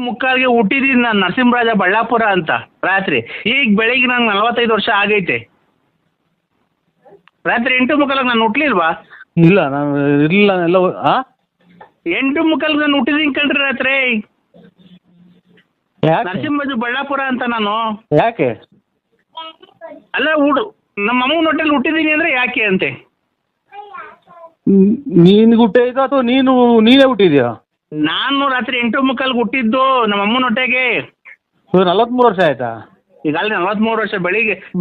ಮುಕ್ಕಾಲ್ಗೆ ಹುಟ್ಟಿದೀನಿ ನಾನು ನರಸಿಂಹರಾಜ ಬಳ್ಳಾಪುರ ಅಂತ ರಾತ್ರಿ. ಈಗ ಬೆಳಿಗ್ಗೆ ನಂಗೆ 45 ವರ್ಷ ಆಗೈತೆ. ರಾತ್ರಿ 8:45 ನಾನು ಹುಟ್ಲಿಲ್ವಾ? ಇಲ್ಲ ನಾನು ಇಲ್ಲ ಎಲ್ಲ 8:45 ನಾನು ಹುಟ್ಟಿದೀನಿ ಕಣ್ರಿ ರಾತ್ರಿ. ಯಾಕೆ ನರಸಿಂಹರಾಜ ಬಳ್ಳಾಪುರ ಅಂತ ನಾನು. ಯಾಕೆ ಅಲ್ಲ ನಮ್ಮ ಅಮ್ಮನ ಹೊಟ್ಟೆಲಿ ಹುಟ್ಟಿದೀನಿ ಅಂದ್ರೆ ಯಾಕೆ ಅಂತೆ. ನೀನು ಹುಟ್ಟಿದ ಅಥವಾ ನೀನೇ ಹುಟ್ಟಿದ್ಯಾ? ನಾನು ರಾತ್ರಿ 8:45 ಹುಟ್ಟಿದ್ದು ನಮ್ಮ ಅಮ್ಮನ ಹೊಟ್ಟೆಗೆ. 43 ವರ್ಷ ಆಯ್ತಾ? ಈಗ ಅಲ್ಲಿ 43 ವರ್ಷ.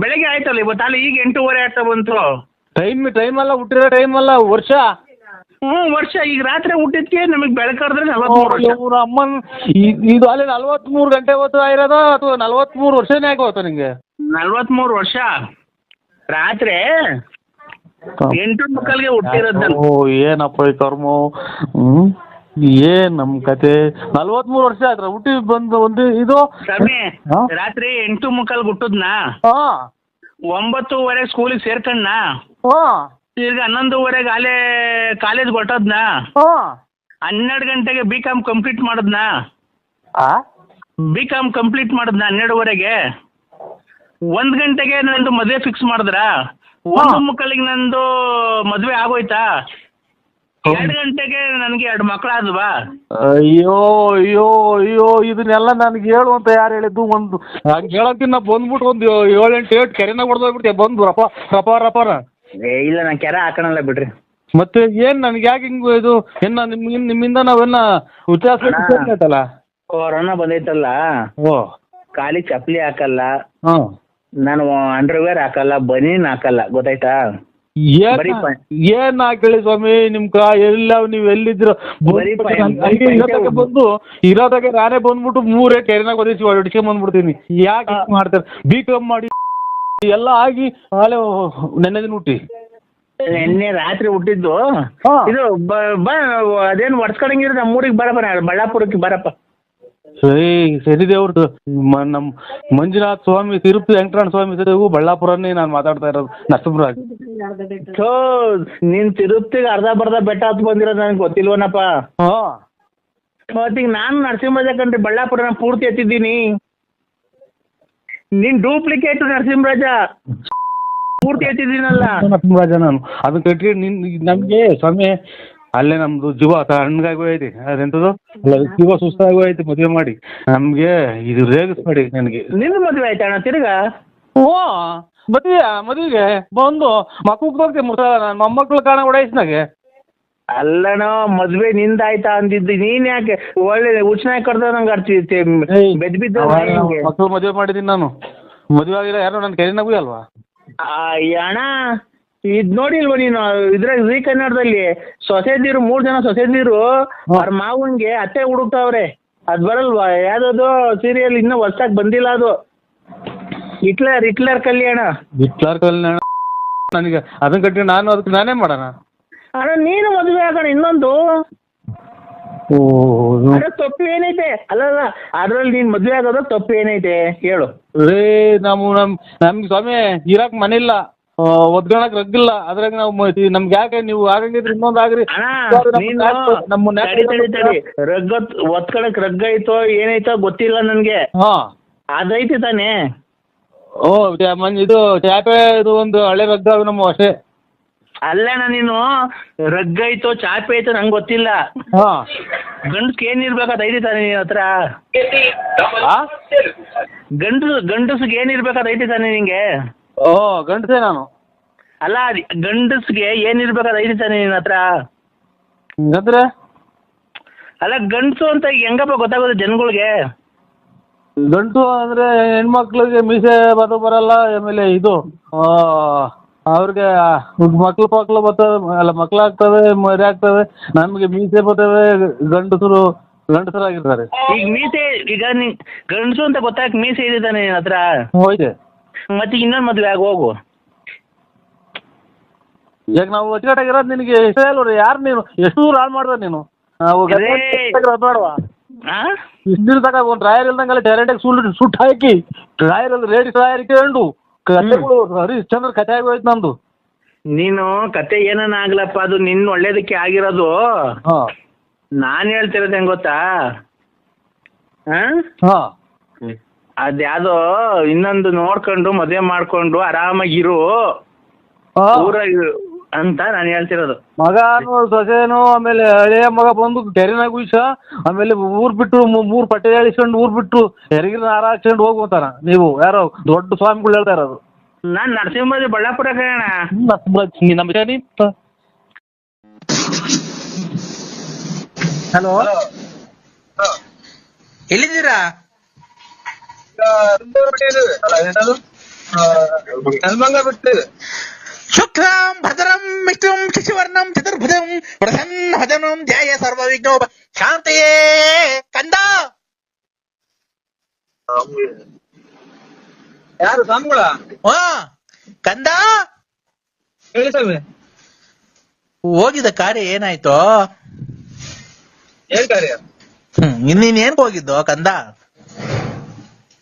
ಬೆಳಿಗ್ಗೆ ಆಯ್ತಲ್ಲ ಇವತ್ತು, ಅಲ್ಲಿ ಈಗ 8:15 ಆಗ್ತಾ ಬಂತು. ಟೈಮ್ ಅಲ್ಲ, ಹುಟ್ಟಿರೋ ಟೈಮ್ ಅಲ್ಲ, ವರ್ಷ. ವರ್ಷ. ಈಗ ರಾತ್ರಿ ಹುಟ್ಟಿದ್ಕೆ ನಮಗೆ ಬೆಳಕಾದ್ರೆ 43 ವರ್ಷ. ಅವ್ರ ಅಮ್ಮನ್ ಇದು ಅಲ್ಲಿ 43 ಗಂಟೆ ಹೊತ್ತು ಆಗಿರೋದ ಅಥವಾ 43 ವರ್ಷನೇ ಯಾಕೆ ಹೋಗ್ತಾ ನಿಂಗೆ? 43 ವರ್ಷ. ರಾತ್ರಿ 8:45 ಹುಟ್ಟಿರೋದು ನಾನು. ಓ ಏನಪ್ಪ ಈ ಕರ್ಮ. ಏನ್ ನಮ್ ಕತೆ. 43 ವರ್ಷ ಆಯ್ತು ಹುಟ್ಟಿ ಬಂದು ಒಂದು ಇದು ಸ್ವಾಮಿ. ರಾತ್ರಿ 8:45 ಹುಟ್ಟದ್ನಾ, 9:30 ಸ್ಕೂಲಿಗೆ ಸೇರ್ಕಣ್ಣ, ಈಗ 11:15 ಅಲ್ಲೇ ಕಾಲೇಜ್ ಹೊಟ್ಟದ್ನಾ, 12 ಗಂಟೆಗೆ BCom ಕಂಪ್ಲೀಟ್ ಮಾಡದ್ನಾ, BCom ಕಂಪ್ಲೀಟ್ ಮಾಡದ್ನಾ 12:15. 1 ಗಂಟೆಗೆ ನಂದು ಮದುವೆ ಫಿಕ್ಸ್ ಮಾಡಿದ್ರ. 1:45 ನಂದು ಮದುವೆ ಆಗೋಯ್ತಾ. 2 ಗಂಟೆಗೆ ನನಗೆ 2 ಮಕ್ಕಳಾದ್ವಾ. ಅಯ್ಯೋ ಅಯ್ಯೋ ಅಯ್ಯೋ ಇದನ್ನೆಲ್ಲ ನನಗೆ ಹೇಳು ಅಂತ ಯಾರು ಹೇಳಿದ್ದು? ಒಂದು ಹಂಗೆ ಹೇಳಕ್ಕಿನ್ನ ಬಂದ್ಬಿಟ್ಟು ಒಂದು 7-8 ಕೆರೆನಾಗ ಹೊಡೆದೋಗ್ಬಿಡ್ತೀಯ ಬಂದು ರಪಾರ. ಇಲ್ಲ ನಾನು ಕೆರೆ ಹಾಕೋಣಲ್ಲ ಬಿಡ್ರಿ. ಮತ್ತೆ ಏನ್ ನನಗೆ ಯಾಕೆ ಹಿಂಗು ಇದು ನಿಮ್ಮಿಂದ ನಾವೆಲ್ಲ ವ್ಯತ್ಯಾಸ ಕೊರೋನಾ ಬಂದೈತಲ್ಲ, ಕಾಲಿಗೆ ಚಪ್ಪಲಿ ಹಾಕಲ್ಲ, ನಾನು ಅಂಡರ್ವೇರ್ ಹಾಕಲ್ಲ, ಬನೀನ್ ಹಾಕಲ್ಲ, ಗೊತ್ತಾಯ್ತಾ? ಏನ್ ಹಾಕಿ ಸ್ವಾಮಿ ನಿಮ್ಗ ಎಲ್ಲ ನೀವ್ ಎಲ್ಲಿದ್ರ ಬಂದು ಇರೋದಾಗ ನಾನೇ ಬಂದ್ಬಿಟ್ಟು 3 ಕೆರೆನಾಗ ಓದಿಸಿ ಹೊಡಿಸ್ಕೊಂಡ್ ಬಂದ್ಬಿಡ್ತೀನಿ. ಯಾಕೆ ಮಾಡ್ತಾರೆ? BCom ಮಾಡಿ ಎಲ್ಲ ಆಗಿ ನಾಳೆ ನೆನ್ನೆ ದಿನ ಹುಟ್ಟಿ ನಿನ್ನೆ ರಾತ್ರಿ ಹುಟ್ಟಿದ್ದು ಇದು. ಅದೇನು ಒಡ್ಸ್ಕೊಳಂಗಿದ್ರೆ ನಮ್ಮೂರಿಗೆ ಬರಪ್ಪ, ಬಳ್ಳಾಪುರಕ್ಕೆ ಬರಪ್ಪ. ಸರಿ ದೇವ್ರದ್ದು ನಮ್ ಮಂಜುನಾಥ ಸ್ವಾಮಿ, ತಿರುಪತಿ ವೆಂಕಟರಮಣ ಸ್ವಾಮಿ ಬಳ್ಳಾಪುರನೇ ನಾನು ಮಾತಾಡ್ತಾ ಇರೋದು. ನರಸಿಂಹರಾಜ್ ನೀನ್ ತಿರುಪತಿಗೆ ಅರ್ಧ ಬೆಟ್ಟ ಹತ್ತು ಬಂದಿರೋದು ನನಗೆ ಗೊತ್ತಿಲ್ವನಪ್ಪ. ಮತ್ತೀಗ ನಾನು ನರಸಿಂಹರಾಜ ಕಂಡ್ರಿ ಬಳ್ಳಾಪುರನ ಪೂರ್ತಿ ಎತ್ತಿದ್ದೀನಿ. ನೀನ್ ಡೂಪ್ಲಿಕೇಟ್ ನರಸಿಂಹರಾಜ ಪೂರ್ತಿ ಎತ್ತಿದ್ದೀನಲ್ಲ. ನರಸಿಂಹರಾಜ ನಾನು ಅದನ್ನ ಕಟ್ಟಿ ನಮ್ಗೆ ಸ್ವಾಮಿ ಅಲ್ಲೇ ನಮ್ದು ಜೀವ ತಣ್ಣಗಾಗಿ ಹೋಯ್ತಿ. ಅದೆಂತದ್ದು ಜೀವ ಸುಸ್ತಾಗಿ ಹೋಯ್ತಿ ಮದುವೆ ಮಾಡಿ. ನಮ್ಗೆ ಇದು ರೇಗಿಸ್ಬೇಡಿ ನನಗೆ. ನಿನ್ನ ಮದುವೆ ಆಯ್ತಾ ಅಣ್ಣ ತಿರ್ಗಾ? ಮದುವೆಗೆ ಬಂದು ಮಕ್ಕಳು ಹೋಗ್ತೇವೆ ನಾನು ಮೊಮ್ಮಕ್ಳು ಕಾಣ ಓಡಾಯಿಸ್ನಾಗೆ. ಅಲ್ಲಣ್ಣ ಮದ್ವೆ ನಿಂದಾಯ್ತಾ ಅಂದಿದ್ದು, ನೀನ್ ಯಾಕೆ ಒಳ್ಳೆ ಉಚ್ಚನಾಗಿ ಕಡ್ದ ನಂಗೆ ಅರ್ಚಿತ್ತೆ ಬೆದ್ ಬಿದ್ದ. ಮಕ್ಕಳು ಮದುವೆ ಮಾಡಿದ್ದೀನಿ ನಾನು. ಮದುವೆ ಆಗಿಲ್ಲ ಯಾರು ನನ್ನ ಕೆರೆನಾಗೂ ಅಲ್ವಾ? ಅಣ್ಣ ಇದ್ ನೋಡಿಲ್ವ ನೀನು ಇದ್ರಾಗ ಜೀ ಕನ್ನಡದಲ್ಲಿ ಸೊಸೆದಿರು 3 ಜನ ಸೊಸೆದಿರು ಅವ್ರ ಮಾವನ್ಗೆ ಅತ್ತೆ ಹುಡುಕ್ತಾವ್ರೆ. ಅದ್ ಬರಲ್ವಾ? ಯಾವ್ದದು ಸೀರಿಯಲ್ ಇನ್ನೂ ಹೊಸ್ದಾಗಿ ಬಂದಿಲ್ಲ ಅದು. ಹಿಟ್ಲರ್ ಕಲ್ಯಾಣ. ನನಗೆ ಅದನ್ನ ಕಟ್ಟಿ ನಾನು ಅದಕ್ಕೆ ನಾನೇ ಮಾಡೋಣ. ಅಣ್ಣ ನೀನು ಮದುವೆ ಆಗೋಣ ಇನ್ನೊಂದು. ತಪ್ಪು ಏನೈತೆ? ಅಲ್ಲಲ್ಲ ಅದ್ರಲ್ಲಿ ನೀನ್ ಮದ್ವೆ ಆಗೋದ ತಪ್ಪು ಏನೈತೆ ಹೇಳು? ನಮ್ಗೆ ಸ್ವಾಮಿ ಇರಾಕ್ ಮನೆ ಇಲ್ಲ, ಒದ್ಕೊಳಕ್ ರಗ್ಗಿಲ್ಲ. ಅದ್ರಾಗ ನಾವು ನಮ್ಗೆ ಯಾಕೆ ನೀವು ಆಗಂಗಿದ್ರೆ ಇನ್ನೊಂದು ಆಗ್ರಿ. ಒತ್ಕೊಳಕ್ ರಗ್ಗ ಐತೋ ಏನೈತೋ ಗೊತ್ತಿಲ್ಲ ನನ್ಗೆ. ಅದೈತಿ ತಾನೇ? ಇದು ಚಾಪೆ ಇದು ಒಂದು ಹಳೆ ರಗ್ಗ ನಮ್ಮ ಅಷ್ಟೇ. ಅಲ್ಲಣ್ಣ ನೀನು ರಗ್ಗ ಐತೋ ಚಾಪೆ ಐತೋ ನಂಗೆ ಗೊತ್ತಿಲ್ಲ. ಗಂಡಸ್ಗೆ ಏನಿರ್ಬೇಕಾದ ಐತಿ ತಾನೆ ನಿನ್ನ ಹತ್ರ? ಗಂಡಸ್ಗೆ ಏನಿರ್ಬೇಕಾದ ಐತಿ ತಾನೆ ನಿಂಗೆ? ಗಂಡಸೇ ನಾನು. ಅಲ್ಲ ಗಂಡಸ್ಗೆ ಏನಿರ್ಬೇಕಾದ ಐತಿ ತಾನೆ ನಿನ್ನ ಹತ್ರ? ಅಂದ್ರೆ ಅಲ್ಲ ಗಂಡಸು ಅಂತ ಹೆಂಗಪ್ಪ ಗೊತ್ತಾಗೋದು ಜನಗಳಿಗೆ? ಗಂಟು ಅಂದ್ರೆ ಹೆಣ್ಮಕ್ಳಿಗೆ ಮೀಸೆ ಬರಲ್ಲ. ಆಮೇಲೆ ಇದು ಅವ್ರಿಗೆ ಮಕ್ಳು ಬರ್ತವೆ, ಅಲ್ಲ ಮಕ್ಳಾಗ್ತವೆ, ಮರಿ ಆಗ್ತವೆ. ನಮಗೆ ಮೀಸೆ ಬರ್ತವೆ. ಗಂಡಸರಾಗಿರ್ತಾರೆ. ಈಗ ಮೀಸೆ ಈಗ ಗಂಡಸು ಅಂತ ಗೊತ್ತಾಗ ಮೀಸೆ ಇದೆ ತಾನೆ ನಿನ್ನ ಹತ್ರ? ಹೋಯ್ತೆ. ಮತ್ತೆ ಇನ್ನೊಂದು ಮದುವೆ ಆಗಿ ಹೋಗು. ಈಗ ನಾವು ಅಚ್ಚುಕಟ್ಟಾಗಿರೋದು ನಿನಗೆ ಇಷ್ಟ ಅಲ್ವ? ಯಾರು ನೀನು ಎಷ್ಟು ದೂರ ಹಾಳು ಮಾಡ್ದ ನೀನು? ಬೇಡವಾ? ಇಷ್ಟು ದಿನ ತಗ ಒಂದು ಡ್ರಾಯರ್ ಇಲ್ದಂಗೆಲ್ಲ ಡೈರೆಕ್ಟಾಗಿ ಸುಟ್ಟು ಹಾಕಿ ಡ್ರಾಯರಲ್ಲಿ ರೇಡಿ ಡ್ರಾಯರ್ ಇಟ್ಕೊಂಡು ಕಥೆಗಳು ಹರಿಶ್ಚಂದ್ರ ಕಥೆ ಆಗೋಯ್ತು ನಮ್ದು. ನೀನು ಕತೆ ಏನನ್ನ ಆಗ್ಲಪ್ಪ, ಅದು ನಿನ್ನ ಒಳ್ಳೇದಕ್ಕೆ ಆಗಿರೋದು. ನಾನು ಹೇಳ್ತಿರೋದು ಹೆಂಗ್ ಗೊತ್ತಾ? ಹಾ ಅದ್ಯಾವ್ದೋ ಇನ್ನೊಂದು ನೋಡ್ಕೊಂಡು ಮದ್ವೆ ಮಾಡ್ಕೊಂಡು ಆರಾಮಾಗಿರು ಹಾ. ಊರಾಗ ಅಂತ ನಾನು ಹೇಳ್ತಿರೋದು. ಮಗನು ಸೊಸೆನು ಆಮೇಲೆ ಹಳೆಯ ಮಗ ಬಂದು ಕೆರೆನಾಗ ಉಯ್ಸ, ಆಮೇಲೆ ಊರ್ ಬಿಟ್ಟು 3 ಪಟ್ಟೆ ಹೇಳಿಸ್ಕೊಂಡು ಊರ್ ಬಿಟ್ಟು ಹೆರಗಿನ ಹಾರ ಹಾಕ್ಸ್ಕೊಂಡು ಹೋಗ್ಬೋತಾರ. ನೀವು ಯಾರೋ ದೊಡ್ಡ ಸ್ವಾಮಿಗಳು ಹೇಳ್ತಾ ಇರೋದು. ನಾನ್ ನರಸಿಂಹರಾಜ ಬಳ್ಳಾಪುರ ಕಣ. ಹಲೋ, ಎಲ್ಲಿದ್ದೀರಾ? ಶುಕ್ಲಾಂ ಭದ್ರಂ ವಿಷ್ಣುಂ ಶಶಿವರ್ಣಂ ಚತುರ್ಭುಜಂ ಪ್ರಸನ್ನ ಭಜನಂ ಧ್ಯಾಯ ಸರ್ವವಿಘ್ನೋಪ ಶಾಂತಯೇ. ಕಂದ ಯಾರು ಸ್ವಾಮಿಗಳ? ಹಾ ಕಂದ, ಹೇಳಿ ಸ್ವಾಮಿ. ಹೋಗಿದ ಕಾರ್ಯ ಏನಾಯ್ತು? ಏನ್ ಕಾರ್ಯ? ಇನ್ನೇನ್ ಹೋಗಿದ್ದು ಕಂದ?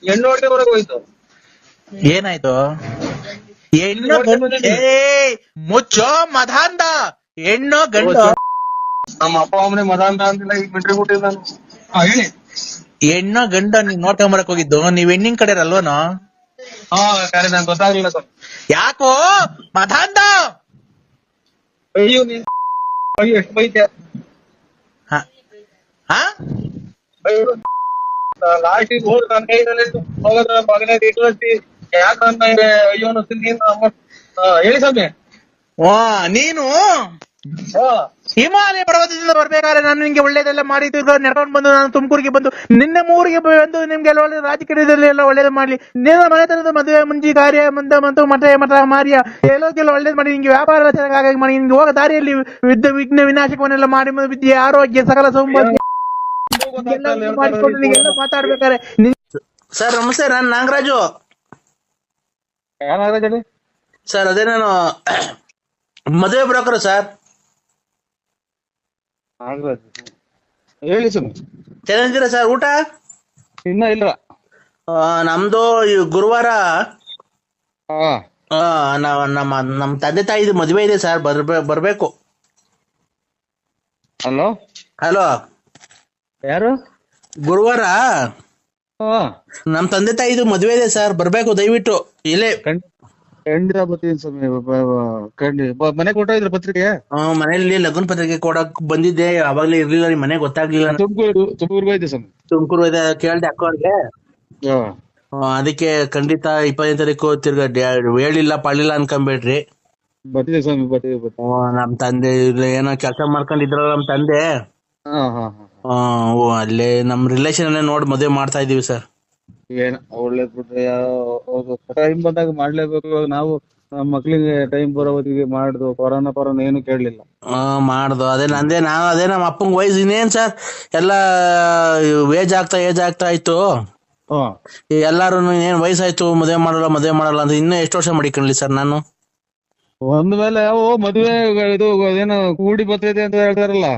ಹೆಣ್ಣು ನೋಡ್ಕೆ ಬರಕ್ ಹೋಯ್ತು. ಏನಾಯ್ತು? ಹೆಣ್ಣು ಗಂಡು? ಮುಚ್ಚೋ ಮಧಾಂಧ. ಹೆಣ್ಣು ಗಂಡು? ನಮ್ಮ ಅಪ್ಪ ಅಮ್ಮನೆ ಮದ ಅಂತಿಲ್ಲ, ಈಗ ಮಿಟ್ರಿ ಬಿಟ್ಟಿಲ್ಲ ನಾನು. ಹೇಳಿ. ಹೆಣ್ಣು ಗಂಡು ನೀನ್ ನೋಡ್ಕೊಂಬರಕ್ ಹೋಗಿದ್ದು? ನೀವ್ ಹೆಣ್ಣಿನ ಕಡೆ ಅಲ್ವನೋ? ಹಾ ಕಾರ್ಯ ನಂಗೆ ಗೊತ್ತಾಗ್ಲಿಲ್ಲ ಸ್ವಾಮಿ. ಯಾಕೋ ಮಧಾಂಧ? ಅಯ್ಯೋ ನೀನ್ ಅಯ್ಯೋ ಎಷ್ಟು ಬೈತೆ. ಲಾಸ್ಟಿಗೆ ಹೋಗಿ ನನ್ನ ಕೈದಲ್ಲಿ ಹೋಗದ್ರ ಮಗನೇ ಇಟ್ಟು ಯಾಕೆ ನನ್ನ ಅಯ್ಯೋ ಅನ್ನಿಸ್ತೀನಿ. ಹೇಳಿ ಸ್ವಾಮಿ. ನೀನು ಹಿಮಾಲಯ ಪರ್ವತದಿಂದ ಬರ್ಬೇಕಾದ್ರೆ ನಾನು ನಿಮ್ಗೆ ಒಳ್ಳೇದೆಲ್ಲ ಮಾಡಿದ್ದು ನೆಡ್ಕೊಂಡು ಬಂದು ನಾನು ತುಮಕೂರಿಗೆ ಬಂದು ನಿನ್ನೆ ಮೂರಿಗೆ ಬಂದು ನಿಮ್ಗೆಲ್ಲ ಒಳ್ಳೆ ರಾಜಕೀಯದಲ್ಲಿ ಎಲ್ಲ ಒಳ್ಳೇದು ಮಾಡ್ಲಿ. ನಿನ್ನ ಮನೆತನದ ಮದುವೆ ಮುಂಜಿ ಕಾರ್ಯ ಮತ್ತು ಮಠ ಮಾರಿಯ ಎಲ್ಲೋಕೆಲ್ಲ ಒಳ್ಳೇದು ಮಾಡಿ ನಿಂಗೆ ವ್ಯಾಪಾರ ಎಲ್ಲ ಚೆನ್ನಾಗಿ ಮಾಡಿ ನಿಮ್ಗೆ ಹೋಗ ದಾರಿಯಲ್ಲಿ ವಿಘ್ನ ವಿನಾಶಕವನ್ನೆಲ್ಲ ಮಾಡಿ ವಿದ್ಯೆ ಆರೋಗ್ಯ ಸಕಲ ಸೌಂದರ್ಯ ಮಾಡಿಕೊಂಡು ನೀವೆಲ್ಲ ಮಾತಾಡ್ಬೇಕಾರೆ. ಸರ್ ನಮಸ್ತೆ, ನಾನು ನಾಗರಾಜು ಸರ್. ಅದೇ ನಾನು ಮದುವೆ ಬ್ರೋಕರ್ ಸರ್. ಹೇಳಿ ಸ್ವಾಮಿ. ಚೆನ್ನಾಗಿದ್ದೀರಾ ಸರ್? ಊಟ ಇನ್ನ ಇಲ್ಲ. ನಮ್ದು ಈ ಗುರುವಾರ ನಮ್ಮ ತಂದೆ ತಾಯಿದು ಮದುವೆ ಇದೆ ಸರ್, ಬರ್ಬೇಕು. ಹಲೋ ಹಲೋ, ಯಾರು? ಗುರುವಾರ ನಮ್ ತಂದೆ ತಾಯಿದು ಮದುವೆ ಇದೆ ಸರ್, ಬರ್ಬೇಕು ದಯವಿಟ್ಟು. ಇಲ್ಲೇ ಖಂಡಿತ ಬರ್ತೀನಿ ಸ್ವಾಮಿ. ಮನೆ ಕೊಟ್ಟಿದ್ರ ಪತ್ರಿಕೆ? ಮನೆಯಲ್ಲಿ ಲಗ್ನ ಪತ್ರಿಕೆ ಕೊಡಕ್ ಬಂದಿದ್ದೆ, ಅವಾಗ್ಲೇ ಇರ್ಲಿಲ್ಲ, ನಿಮ್ ಮನೆ ಗೊತ್ತಾಗ್ಲಿಲ್ಲ. ತುಮಕೂರು ಹೋಯ್ತು ಸ್ವಾಮಿ. ತುಮಕೂರು ಕೇಳ್ದೆ ಅಕ್ಕವ್ರಿಗೆ. ಅದಕ್ಕೆ ಖಂಡಿತ 25ನೇ ತಾರೀಕು ತಿರ್ಗಾ ಹೇಳಿಲ್ಲ ಪಾಳಿಲ್ಲ ಅನ್ಕೊಂಬೇಡ್ರಿ. ಬರ್ತಿದೆ ಸ್ವಾಮಿ, ಬರ್ತಿದೆ. ನಮ್ ತಂದೆ ಏನೋ ಕೆಲಸ ಮಾಡ್ಕೊಂಡಿದ್ರಲ್ಲ ನಮ್ ತಂದೆ, ಅಲ್ಲೇ ನಮ್ ರಿಲೇಷನ್ ಅಲ್ಲೇ ನೋಡಿ ಮದುವೆ ಮಾಡ್ತಾ ಇದೀವಿ ಸರ್. ಏನ ಒಳ್ಳೇದ್ ಬಿಟ್ರೆ, ಟೈಮ್ ಬಂದಾಗ ಮಾಡ್ಲೇಬೇಕು. ಇವಾಗ ನಾವು ನಮ್ಮ ಮಕ್ಳಿಗೆ ಟೈಮ್ ಬರೋ ಹೊತ್ತಿಗೆ ಮಾಡ್ದು. ಕೊರೋನಾ ಏನು ಕೇಳಲಿಲ್ಲ, ಮಾಡ್ದು. ಅದೇ ನಮ್ಮ ಅಪ್ಪಂಗ್ ವಯಸ್ಸು ಇನ್ನೇನ್ ಸರ್, ಎಲ್ಲಾ ಏಜ್ ಆಗ್ತಾ ಇತ್ತು. ಎಲ್ಲಾರು ಏನ್ ವಯಸ್ಸಾಯ್ತು ಮದುವೆ ಮಾಡಲ್ಲ ಅಂತ ಇನ್ನೂ ಎಷ್ಟು ವರ್ಷ ಮಾಡಿಕೊಳ್ಳಿ ಸರ್ ನಾನು. ಒಂದ್ ಮೇಲೆ ಮದುವೆ ಇದು ಏನೋ ಕೂಡಿ ಬರ್ತೈತೆ ಅಂತ ಹೇಳ್ತಾರಲ್ಲ,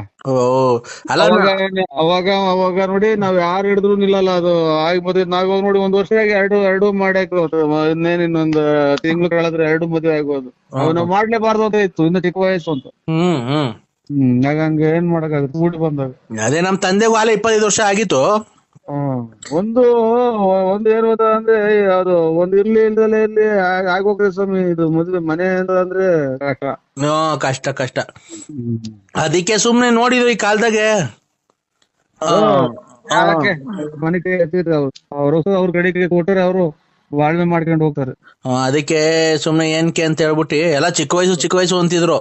ಅವಾಗ ನೋಡಿ ನಾವ್ ಯಾರು ಹಿಡಿದ್ರು ನಿಲ್ಲಲ್ಲ. ಅದು ಆಗಿ ಮದುವೆ ನಾವ್ ನೋಡಿ 1 ವರ್ಷ ಎರಡು ಮಾಡಿ ಇನ್ನೇನ್ ಇನ್ನೊಂದ್ ತಿಂಗಳು ಕಳೆದ್ರೆ 2 ಮದುವೆ ಆಗ್ಬೋದು. ನಾವ್ ಮಾಡ್ಲೇಬಾರ್ದು ಅಂತ ಇತ್ತು, ಇನ್ನು ಚಿಕ್ಕ ವಯಸ್ಸು ಅಂತ. ಹಂಗ ಏನ್ ಮಾಡಕ್ಕಾಗುತ್ತೆ ಕೂಡಿ ಬಂದಾಗ. ಅದೇ ನಮ್ ತಂದೆಗೂ ಆಲೆ 25 ವರ್ಷ ಆಗಿತ್ತು. ಒಂದು ಏನು ಅಂದ್ರೆ ಅದು ಒಂದು ಇರ್ಲಿ ಇಲ್ದಲೇ ಇರ್ಲಿ ಆಗೋಗ್ತದೆ ಸ್ವಾಮಿ. ಇದು ಮದುವೆ ಮನೆ ಅಂದ್ರೆ ಕಷ್ಟ. ಅದಕ್ಕೆ ಸುಮ್ನೆ ನೋಡಿದ್ರು ಈ ಕಾಲದಾಗೆ ಮನೆ ಕೈ ಅವ್ರ ಕಡೆಗೆ ಕೊಟ್ಟರೆ ಅವರು ಬಾಳ್ವೆ ಮಾಡ್ಕೊಂಡು ಹೋಗ್ತಾರೆ. ಅದಕ್ಕೆ ಸುಮ್ನೆ ಏನ್ಕೆ ಅಂತ ಹೇಳ್ಬಿಟ್ಟು ಎಲ್ಲ ಚಿಕ್ಕ ವಯಸ್ಸು ಅಂತಿದ್ರು.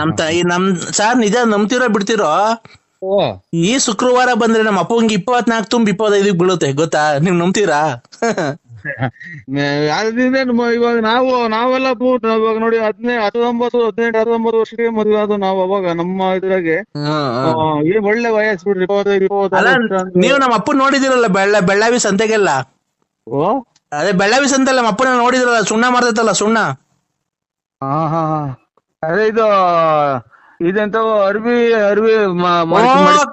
ನಮ್ ಸಾರ್ ನಿಜ ನಂಬ್ತಿರೋ ಬಿಡ್ತಿರೋ, ಈ ಶುಕ್ರವಾರ ಬಂದ್ರೆ ನಮ್ಮ ಅಪ್ಪಂಗೆ 24 ತುಂಬಿ 25 ಬೀಳುತ್ತೆ ಗೊತ್ತಾ? ನೀವ್ ನಂಬ್ತೀರಾ? ಇವಾಗ ನಾವೆಲ್ಲ ಇವಾಗ ನೋಡಿ 19 ವರ್ಷಕ್ಕೆ ಮದುವೆ ಆದ ನಾವು. ಅವಾಗ ನಮ್ಮ ಇದ್ರಾಗೆ ಒಳ್ಳೆ ವಯಸ್ಸು ಬಿಡ್ರಿ 25. ನೀವು ನಮ್ಮ ಅಪ್ಪ ನೋಡಿದಿರಲ್ಲ ಬೆಳ್ಳಾವಿ ಸಂತೆಗೆಲ್ಲ. ಅದೇ ಬೆಳ್ಳಾವಿ ಸಂತೆಲ್ಲ ನಮ್ಮ ಅಪ್ಪನ ನೋಡಿದ್ರಲ್ಲ, ಸುಣ್ಣ ಮಾಡ್ತೈತಲ್ಲ ಸುಣ್ಣ. ಅದೇ ಇದು ಇದೆಂತ ಅರ್ವಿ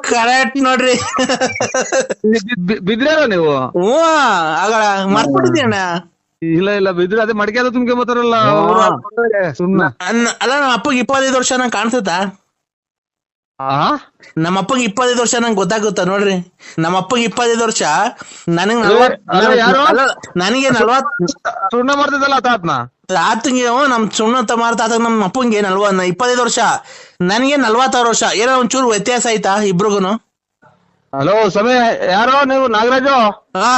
ಕರೆಕ್ಟ್ ನೋಡ್ರಿ. ಬಿದ್ರಲ್ಲ ನೀವು? ಮಾಡ್ಬಿಟ್ಟಿದ್ಯಣ್ಣ. ಇಲ್ಲ ಬಿದ್ರೆ ಅದೇ ಮಡಿಕೆ ಅದು ತುಂಬ್ಕೆ ಬರ್ತಾರಲ್ಲ ಸುಣ್ಣ. ಅಲ್ಲ ನಮ್ಮ ಅಪ್ಪಗೆ 25 ವರ್ಷ ನಂಗೆ ಕಾಣ್ತದ. ನಮ್ಮ ಅಪ್ಪಗೆ 25 ವರ್ಷ ನಂಗೆ ಗೊತ್ತಾಗುತ್ತಾ ನೋಡ್ರಿ. ನಮ್ಮ ಅಪ್ಪಗೆ 25 ವರ್ಷ, ನನಗೆ ನನಗೆ 40. ಸುಣ್ಣ ಮಾಡ್ತಿದ್ದಲ್ಲ ತಾತನ ತಾತಂಗೆ ನಮ್ ಸುಣ್ಣ ಮಾರ ತಾತ ನಮ್ಮ ಅಪ್ಪಂಗೆ 25 ವರ್ಷ, ನನಗೆ 46 ವರ್ಷ. ಏನೋ ಒಂಚೂರು ವ್ಯತ್ಯಾಸ ಆಯ್ತಾ ಇಬ್ರಿಗೂನು? ಹಲೋ ಸಮಯ, ಯಾರೋ ನೀವು? ನಾಗರಾಜು. ಹಾ,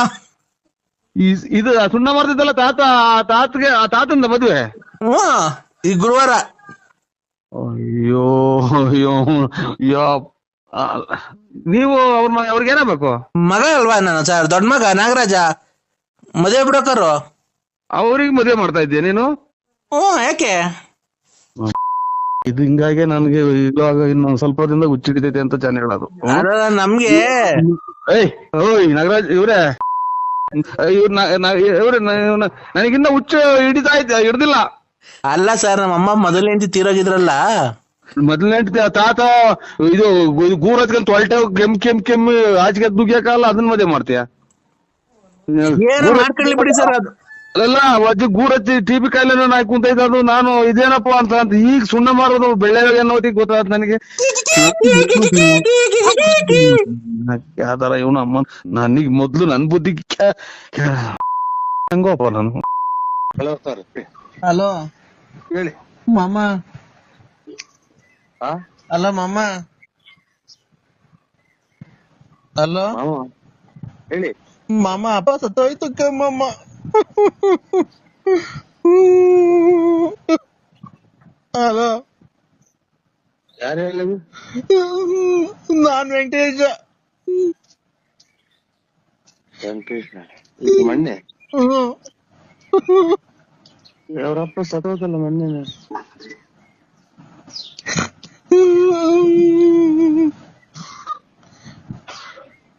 ಇದು ಸುಣ್ಣ ಮಾಡ್ತಿದ್ದಲ್ಲ ತಾತಂದ ಮದುವೆ ಈ ಗುರುವಾರ. ಅಯ್ಯೋ ಅಯ್ಯೋ ಅಯ್ಯೋ. ನೀವು ಅವ್ರಿಗೆ ಏನಾಗಬೇಕು? ಮಗ ಅಲ್ವಾ ನಾನು ಸರ್, ದೊಡ್ಡ ಮಗ ನಾಗರಾಜ, ಮದುವೆ ಬಿಡೋಕರು. ಅವ್ರಿಗೆ ಮದುವೆ ಮಾಡ್ತಾ ಇದ್ದೀಯ ನೀನು? ಯಾಕೆ? ಇದು ಹಿಂಗಾಗಿ ನನ್ಗೆ ಇವಾಗ ಇನ್ನೊಂದ್ ಸ್ವಲ್ಪ ದಿನದಾಗ ಹುಚ್ಚಿಡಿತೈತೆ ಅಂತ ಜನ ಹೇಳೋದು. ನಮ್ಗೆ ಓಯ್ ನಾಗರಾಜ್ ಇವ್ರೆ, ಇವ್ರೆ ನನಗಿನ್ನ ಹುಚ್ಚು ಹಿಡ್ದಿಲ್ಲ. ಅಲ್ಲ ಸರ್, ನಮ್ಮ ಅಮ್ಮ ಮೊದಲನೇ ಹೆಂಡತಿ ತೀರೋಗಿದ್ರಲ್ಲ. ಮೊದಲನೇ ತಾತ ಇದು ಗೂರ್ ಹಚ್ಕೊಂಡ್ ತೊಳ್ಟೆ ಕೆಮ್ಮು ಆಚೆಗೆ ದುಗ್ಯಾಕಲ್ಲ, ಅದನ್ನ ಮದುವೆ ಮಾಡ್ತೀಯ? ಏನು ಮಾಡ್ಕೊಳ್ಳಿ ಬಿಡಿ ಸರ್. ಅದು ಅಲ್ಲ, ಅಜ್ಜಿ ಗೂರ್ ಹಚ್ಚಿ ಟಿಬಿ ಕಾಯಿಲೆ ಹಾಕಿ ಕುಂತೈತೆ. ಅದು ನಾನು ಇದೇನಪ್ಪ ಅಂತ ಈಗ ಸುಣ್ಣ ಮಾರೋದು ಬೆಳ್ಳೆ ಅನ್ನೋತಿಗೆ ಗೊತ್ತಾದ ನನಗೆ. ಯಾವ್ದಾರ ಇವನು ಅಮ್ಮ ನನಗ್ ಮೊದ್ಲು ನನ್ ಬುದ್ಧಿ ಹಂಗೋಪ್ಪ ನಾನು. Hello sir. ಹಲೋ ಹೇಳಿ ಮಾಮ. ಅಲ್ಲ ಮಾಮ. ಹಲೋ ಹೇಳಿ ಮಾಮ. ಅಪ್ಪ ಸತ್ತೋಯ್ತು ಕಮ್ಮಮ್ಮ. ಹಲೋ, ಯಾರು ಹೇಳಿ? ನಾನ್ ವೆಂಕಟೇಶ. ಮೊನ್ನೆ ಅವರಪ್ಪ ಸತ್ತೋದಲ್ಲ ಮೊನ್ನೆ.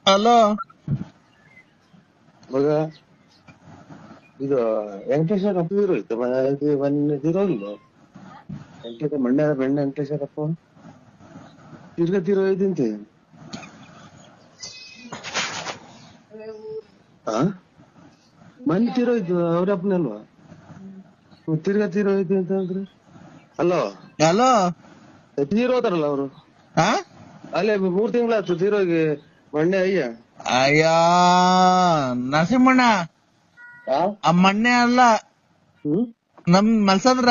ಹಲೋ ಮಗ, ಇದು ವೆಂಕಟೇಶ್ವರಪ್ಪ ಇರೋಯ್ತು ಮೊನ್ನೆ ತಿರೋಗಿಲ್ಲ. ಮಣ್ಣೆ ವೆಂಕಟೇಶ್ವರಪ್ಪ ತಿರೋಯ್ತಂತೆ. ಮೊನ್ನೆ ತಿರೋಯ್ತು ಅವ್ರಪ್ಪನಲ್ವಾ? ತಿರೋಯ್ತು ಅಂತ ಅಂದ್ರೆ ಅಲ್ಲೋ. ಹಲೋ, ತೀರೋತಾರಲ್ಲ ಅವರು. ಅಲ್ಲೇ 3 ತಿಂಗಳಾಯ್ತು ತೀರೋಗಿ ಮೊನ್ನೆ. ಅಯ್ಯ ನರಸಿಂಹಣ್ಣ, ಆ ಮಣ್ಣೆ ಅಲ್ಲ, ನಮ್ ಮಲ್ಸಂದ್ರ.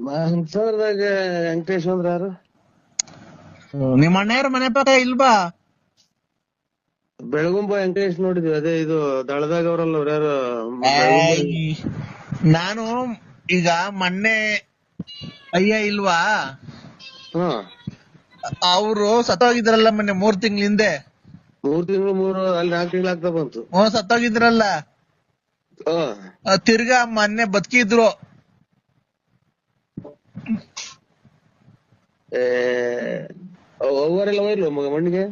ಮಲ್ಸಂದ್ರದಾಗ ವೆಂಕಟೇಶ್ ಅಂದ್ರ ಯಾರು? ನಿಮ್ ಅಣ್ಣಯ್ಯರ ಮನೆ ಪಕ್ಕ ಇಲ್ವಾ? ಬೆಳಗುಂಬ ವೆಂಕಟೇಶ್ ನೋಡಿದ್ವಿ. ಅದೇ ಇದು ದಳದಾಗ ಅವ್ರಲ್ಲ ಅವ್ರ ಯಾರು? ನಾನು ಈಗ ಮೊನ್ನೆ ಅಯ್ಯ ಇಲ್ವಾ, ಅವರು ಸತ್ತೋಗಿದ್ರಲ್ಲ ಮೊನ್ನೆ 3 ತಿಂಗಳ ಹಿಂದೆ. 3 ತಿಂಗಳು ಅಲ್ಲಿ 4 ತಿಂಗಳು ಆಗ್ತಾ ಬಂತು. ಸತ್ತೋಗಿದ್ರಲ್ಲ, ತಿರ್ಗಾ ಮೊನ್ನೆ ಬದುಕಿದ್ರು. ಅವರೆಲ್ಲ ಹೋಯ್ಲು ಮಣ್ಣಿಗೆ.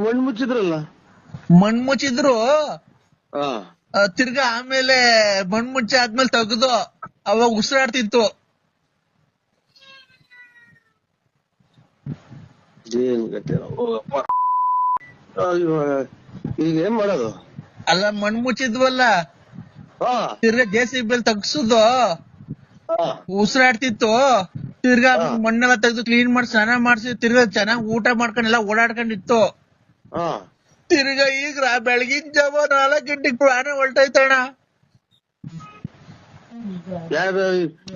ಮಣ್ಣು ಮುಚ್ಚಿದ್ರಲ್ಲ. ಮಣ್ಣು ಮುಚ್ಚಿದ್ರು, ತಿರ್ಗಾ ಆಮೇಲೆ ಮಣ್ಣು ಮುಚ್ಚಿ ಆದ್ಮೇಲೆ ತೆಗ್ದು ಅವಾಗ ಉಸಿರಾಡ್ತಿತ್ತು. ಈಗ ಏನ್ ಮಾಡೋದು? ಅಲ್ಲ, ಮಣ್ಣು ಮುಚ್ಚಿದ್ವಲ್ಲ, ತಿರ್ಗಾ JCB ತಗ್ಸುದು, ಉಸಿರಾಡ್ತಿತ್ತು. ತಿರ್ಗಾ ಮಣ್ಣೆಲ್ಲ ತೆಗ್ದು ಕ್ಲೀನ್ ಮಾಡಿ ಸ್ನಾನ ಮಾಡ್ಸಿ ತಿರ್ಗಾ ಚೆನ್ನಾಗ್ ಊಟ ಮಾಡ್ಕೊಂಡೆಲ್ಲ ಓಡಾಡ್ಕೊಂಡಿತ್ತು. ತಿರ್ಗಾ ಈಗ ಬೆಳಗಿನ ಜಾವ 4 ಗಂಟೆಗೆ ಪ್ರಾಣ ಹೊಲ್ಟೈತಣ್ಣ.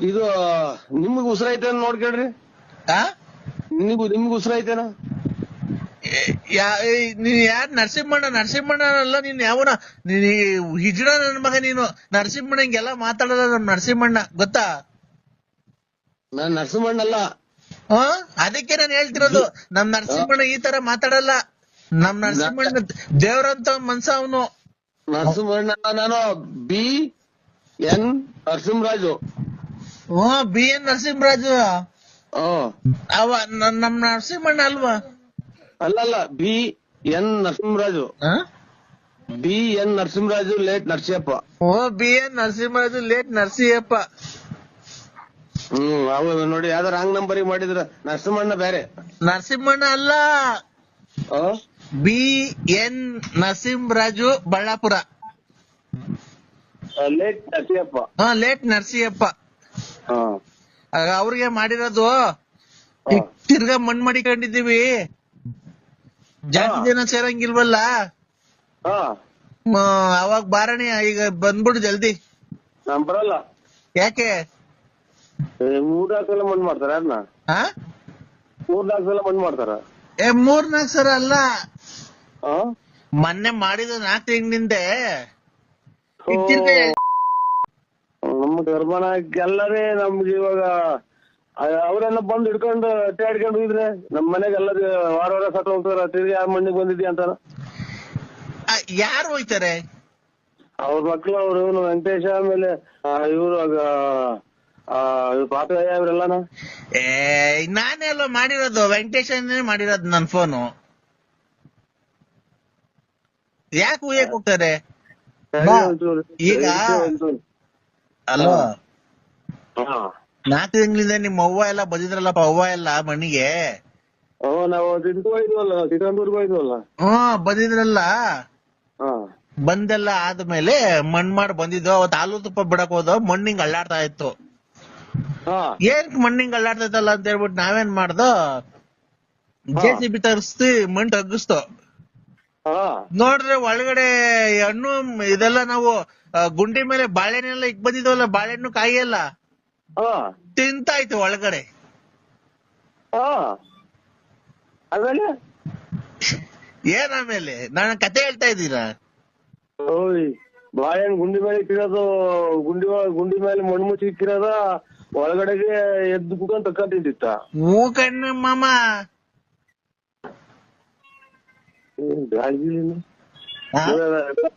ಇದು ನಿಮಗ್ ಉಸಿರಾಯ್ತೇನ ನೋಡ್ಕೊಳ್ರಿ. ನಿಮ್ಗ್ ಉಸಿರಾಯ್ತೇನ? ನೀನ್ ಯಾರ್? ನರಸಿಂಹಣ್ಣ ಅಲ್ಲ ನೀನ್. ಯಾವನ ಹಿಜಡ ನನ್ ಮಗ ನೀನು. ನರಸಿಂಹಣ್ಣ ಹಿಂಗೆಲ್ಲ ಮಾತಾಡಲ್ಲ. ನಮ್ ನರಸಿಂಹಣ್ಣ ಗೊತ್ತಾ? ನಾನ್ ನರಸಿಂಹಣ್ಣ ಅಲ್ಲ. ಅದಕ್ಕೆ ನಾನು ಹೇಳ್ತಿರೋದು, ನಮ್ ನರಸಿಂಹಣ್ಣ ಈ ತರ ಮಾತಾಡಲ್ಲ. ನಮ್ ನರಸಿಂಹಣ್ಣ ದೇವ್ರಂತ ಮನ್ಸ ಅವನು. ನರಸಿಂಹಣ್ಣ ನಾನು BN ನರಸಿಂಹರಾಜು. BN ನರಸಿಂಹರಾಜು ಅವ ನಮ್ ನರಸಿಂಹಣ್ಣ ಅಲ್ವಾ? ಅಲ್ಲಲ್ಲ, BN Narasimharaju. BN Narasimharaju late Narasiyappa. BN Narasimharaju late Narasiyappa. ಹೌದು ನೋಡಿ, ಯಾವ್ದಾರ ರಾಂಗ್ ನಂಬರ್ ಮಾಡಿದ್ರ. ನರಸಿಂಹಣ್ಣ ಬೇರೆ. ನರಸಿಂಹಣ್ಣ ಅಲ್ಲ, BN Narasimharaju Ballapura. Late Narasiyappa. Late Narasiyappa. ಹಾ ಅವ್ರಿಗೆ ಮಾಡಿರೋದು ಈಗ ತಿರ್ಗಾ ಮಣ್ ಮಾಡಿಕೊಂಡಿದೀವಿ, ಜಾಸ್ತಿ ಜನ ಸೇರಂಗಿಲ್ವಲ್ಲ. ಹಾ ಅವಾಗ ಬಾರಣಿ ಈಗ ಬಂದ್ಬಿಡು ಜಲ್ದಿ. ನಾನ್ ಬರಲ್ಲ. ಯಾಕೆ? 3-4 ಸಲ ಮಣ್ಣು ಮಾಡ್ತಾರ ಅದನ್ನ. 3-4 ಸಲ ಮಣ್ಣು ಮಾಡ್ತಾರ. 3-4 ಸಲ ಅಲ್ಲ, ಹಾ ಮೊನ್ನೆ ಮಾಡಿದ 4 ತಿಂಗಳಿಂದೆ. ನಮ್ಮ ಗರ್ಭನ ಎಲ್ಲರೇ ನಮ್ಗೆ ಇವಾಗ ಅವರೆಲ್ಲ ಬಂದು ಹಿಡ್ಕೊಂಡು ಅಡ್ಡಾಡ್ಕೊಂಡು ಇದ್ರೆ ನಮ್ ಮನೆಗೆ ಎಲ್ಲರೂ ವಾರ ಸತ್ತು ಹೋಗ್ತಾರ. ತಿರ್ಗಿ ಯಾರ ಮಣ್ಣಿಗೆ ಬಂದಿದ್ಯಾ ಅಂತಾರ. ಯಾರು ಹೋಯ್ತಾರೆ? ಅವ್ರ ಮಕ್ಳು ಅವ್ರು ಇವನು ವೆಂಕಟೇಶ, ಆಮೇಲೆ ಇವ್ರು ಪಾಪಯ್ಯ ಇವ್ರೆಲ್ಲನ. ನಾನೆಲ್ಲ ಮಾಡಿರೋದು ವೆಂಕಟೇಶನ್ನೇ ಮಾಡಿರೋದು ನನ್ ಫೋನು. ಯಾಕೆ ಉಯ್ಯಕ್ ಹೋಗ್ತಾರೆ? ಈಗ ಅಲ್ವಾ 4 ತಿಂಗಳಿಂದ ನಿಮ್ಮ ಅವ್ವ ಎಲ್ಲ ಬಂದಿದ್ರಲ್ಲಪ್ಪ, ಅವ್ವ ಎಲ್ಲ ಮಣ್ಣಿಗೆ. ನಾವು ಇದಕ್ಕೆ ಹೋಯ್ದ್ವಲ್ಲ, ಚಿಕ್ಕಂದೂರ್ಗೆ ಹೋಯ್ದ್ವಲ್ಲ. ಬಂದಿದ್ರಲ್ಲ. ಹಾ ಬಂದೆಲ್ಲ ಆದ್ಮೇಲೆ ಮಣ್ ಮಾಡಿ ಬಂದಿದ್ದು. ಅವತ್ತು ಹಾಲು ತುಪ್ಪ ಬಿಡಕ್ ಹೋದ, ಮಣ್ಣಿಂಗ್ ಅಳ್ಳಾಡ್ತಾ ಇತ್ತು. ಏನ್ ಮಣ್ಣಿಂಗ್ ಅಳ್ಳಾಡ್ತಾ ಇತ್ತಲ್ಲ ಅಂತ ಹೇಳ್ಬಿಟ್ಟು ನಾವೇನ್ ಮಾಡ್ದೋ, JCB ತರಿಸ್ತಿ ಮಣ್ ತಗ್ಗಿಸ್ತು. ನೋಡ್ರೆ ಒಳಗಡೆ ಹಣ್ಣು ಇದೆಲ್ಲ ನಾವು ಗುಂಡಿ ಮೇಲೆ ಬಾಳೆಹಣ್ಣೆಲ್ಲ ಇಕ್ ಬಂದಿದ್ವಲ್ಲ, ಬಾಳೆಹಣ್ಣು ಕಾಯಿ ಎಲ್ಲ ತಿಂತಾಯ್ತು ಒಳಗಡೆ. ಆಮೇಲೆ ಏನ್ ಆಮೇಲೆ? ನಾನು ಕತೆ ಹೇಳ್ತಾ ಇದ್ದೀರಾ? ಬಾಳೆಹಣ್ಣು ಗುಂಡಿ ಮೇಲೆ ಇಕ್ಕಿರೋದು, ಗುಂಡಿ ಮೇಲೆ ಮಣ್ಣು ಮುಚ್ಚಿ ಇಕ್ಕಿರೋದ ಒಳಗಡೆಗೆ ಎದ್ದು ಕುತ್ಕೊಂಡ್ ತಕ್ಕಂತಿದ್ದಿತ್ತ. ಹೂ ಕಣ್ಣು ಮಾಮ.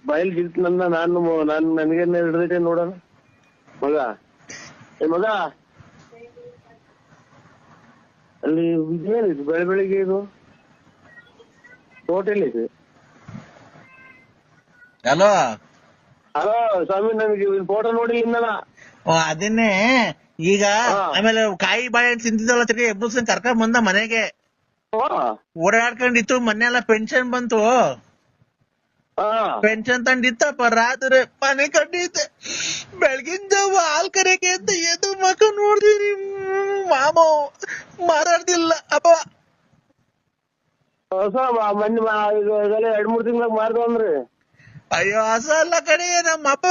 ಬಯಲ್ ಗಿಲ್ತ ನಾನು ನನಗೆ ಹಿಡ್ದೈತೆ ನೋಡೋಣ. ಮಗ ಮಗ ಅಲ್ಲಿ ಇದೇನಿದು ಬೆಳಿಗ್ಗೆ ಇದು ಹೋಟೆಲ್ ಇದೆ. ಹಲೋ ಹಲೋ ಸ್ವಾಮಿ, ನನಗೆ ಫೋಟೋ ನೋಡಿ ಇನ್ನಲ್ಲ. ಅದನ್ನೇ ಈಗ ಆಮೇಲೆ ಕಾಯಿ ಬಾಳೆಹಣ್ಣು ತಿಂತಿದ್ದಲ್ಲ, ತಿರ್ಗಿ ಎಬ್ಬರ್ಸನ್ ಕರ್ಕೊಂಡ್ ಬಂದ ಮನೆಗೆ. ಓಡಾಡ್ಕೊಂಡಿತ್ತು. ಮೊನ್ನೆ ಎಲ್ಲ ಪೆನ್ಷನ್ ಬಂತು, ಪೆನ್ಷನ್ ತಂದಿತ್ತಪ್ಪ. ರಾತ್ರಿ ಮನೆ ಕಂಡಿದ್ದೆ, ಬೆಳಗಿನ ಜಾವ ಹಾಲ್ ಕರೆಗೆ ಅಂತ ಎದ್ದು ಮಕ್ಕ ನೋಡ್ದೀನಿ. ಮಾಮ ಮಾರಾಡ್ದಿಲ್ಲ ಅಪ್ಪ. ಹೊಸ ಮೊನ್ನೆ 2-3 ತಿಂಗಳಾಗ ಮಾರ್ದು ಅಂದ್ರಿ. ಅಯ್ಯೋ ಹೊಸ ಅಲ್ಲ ಕಡೆ ನಮ್ಮಪ್ಪ.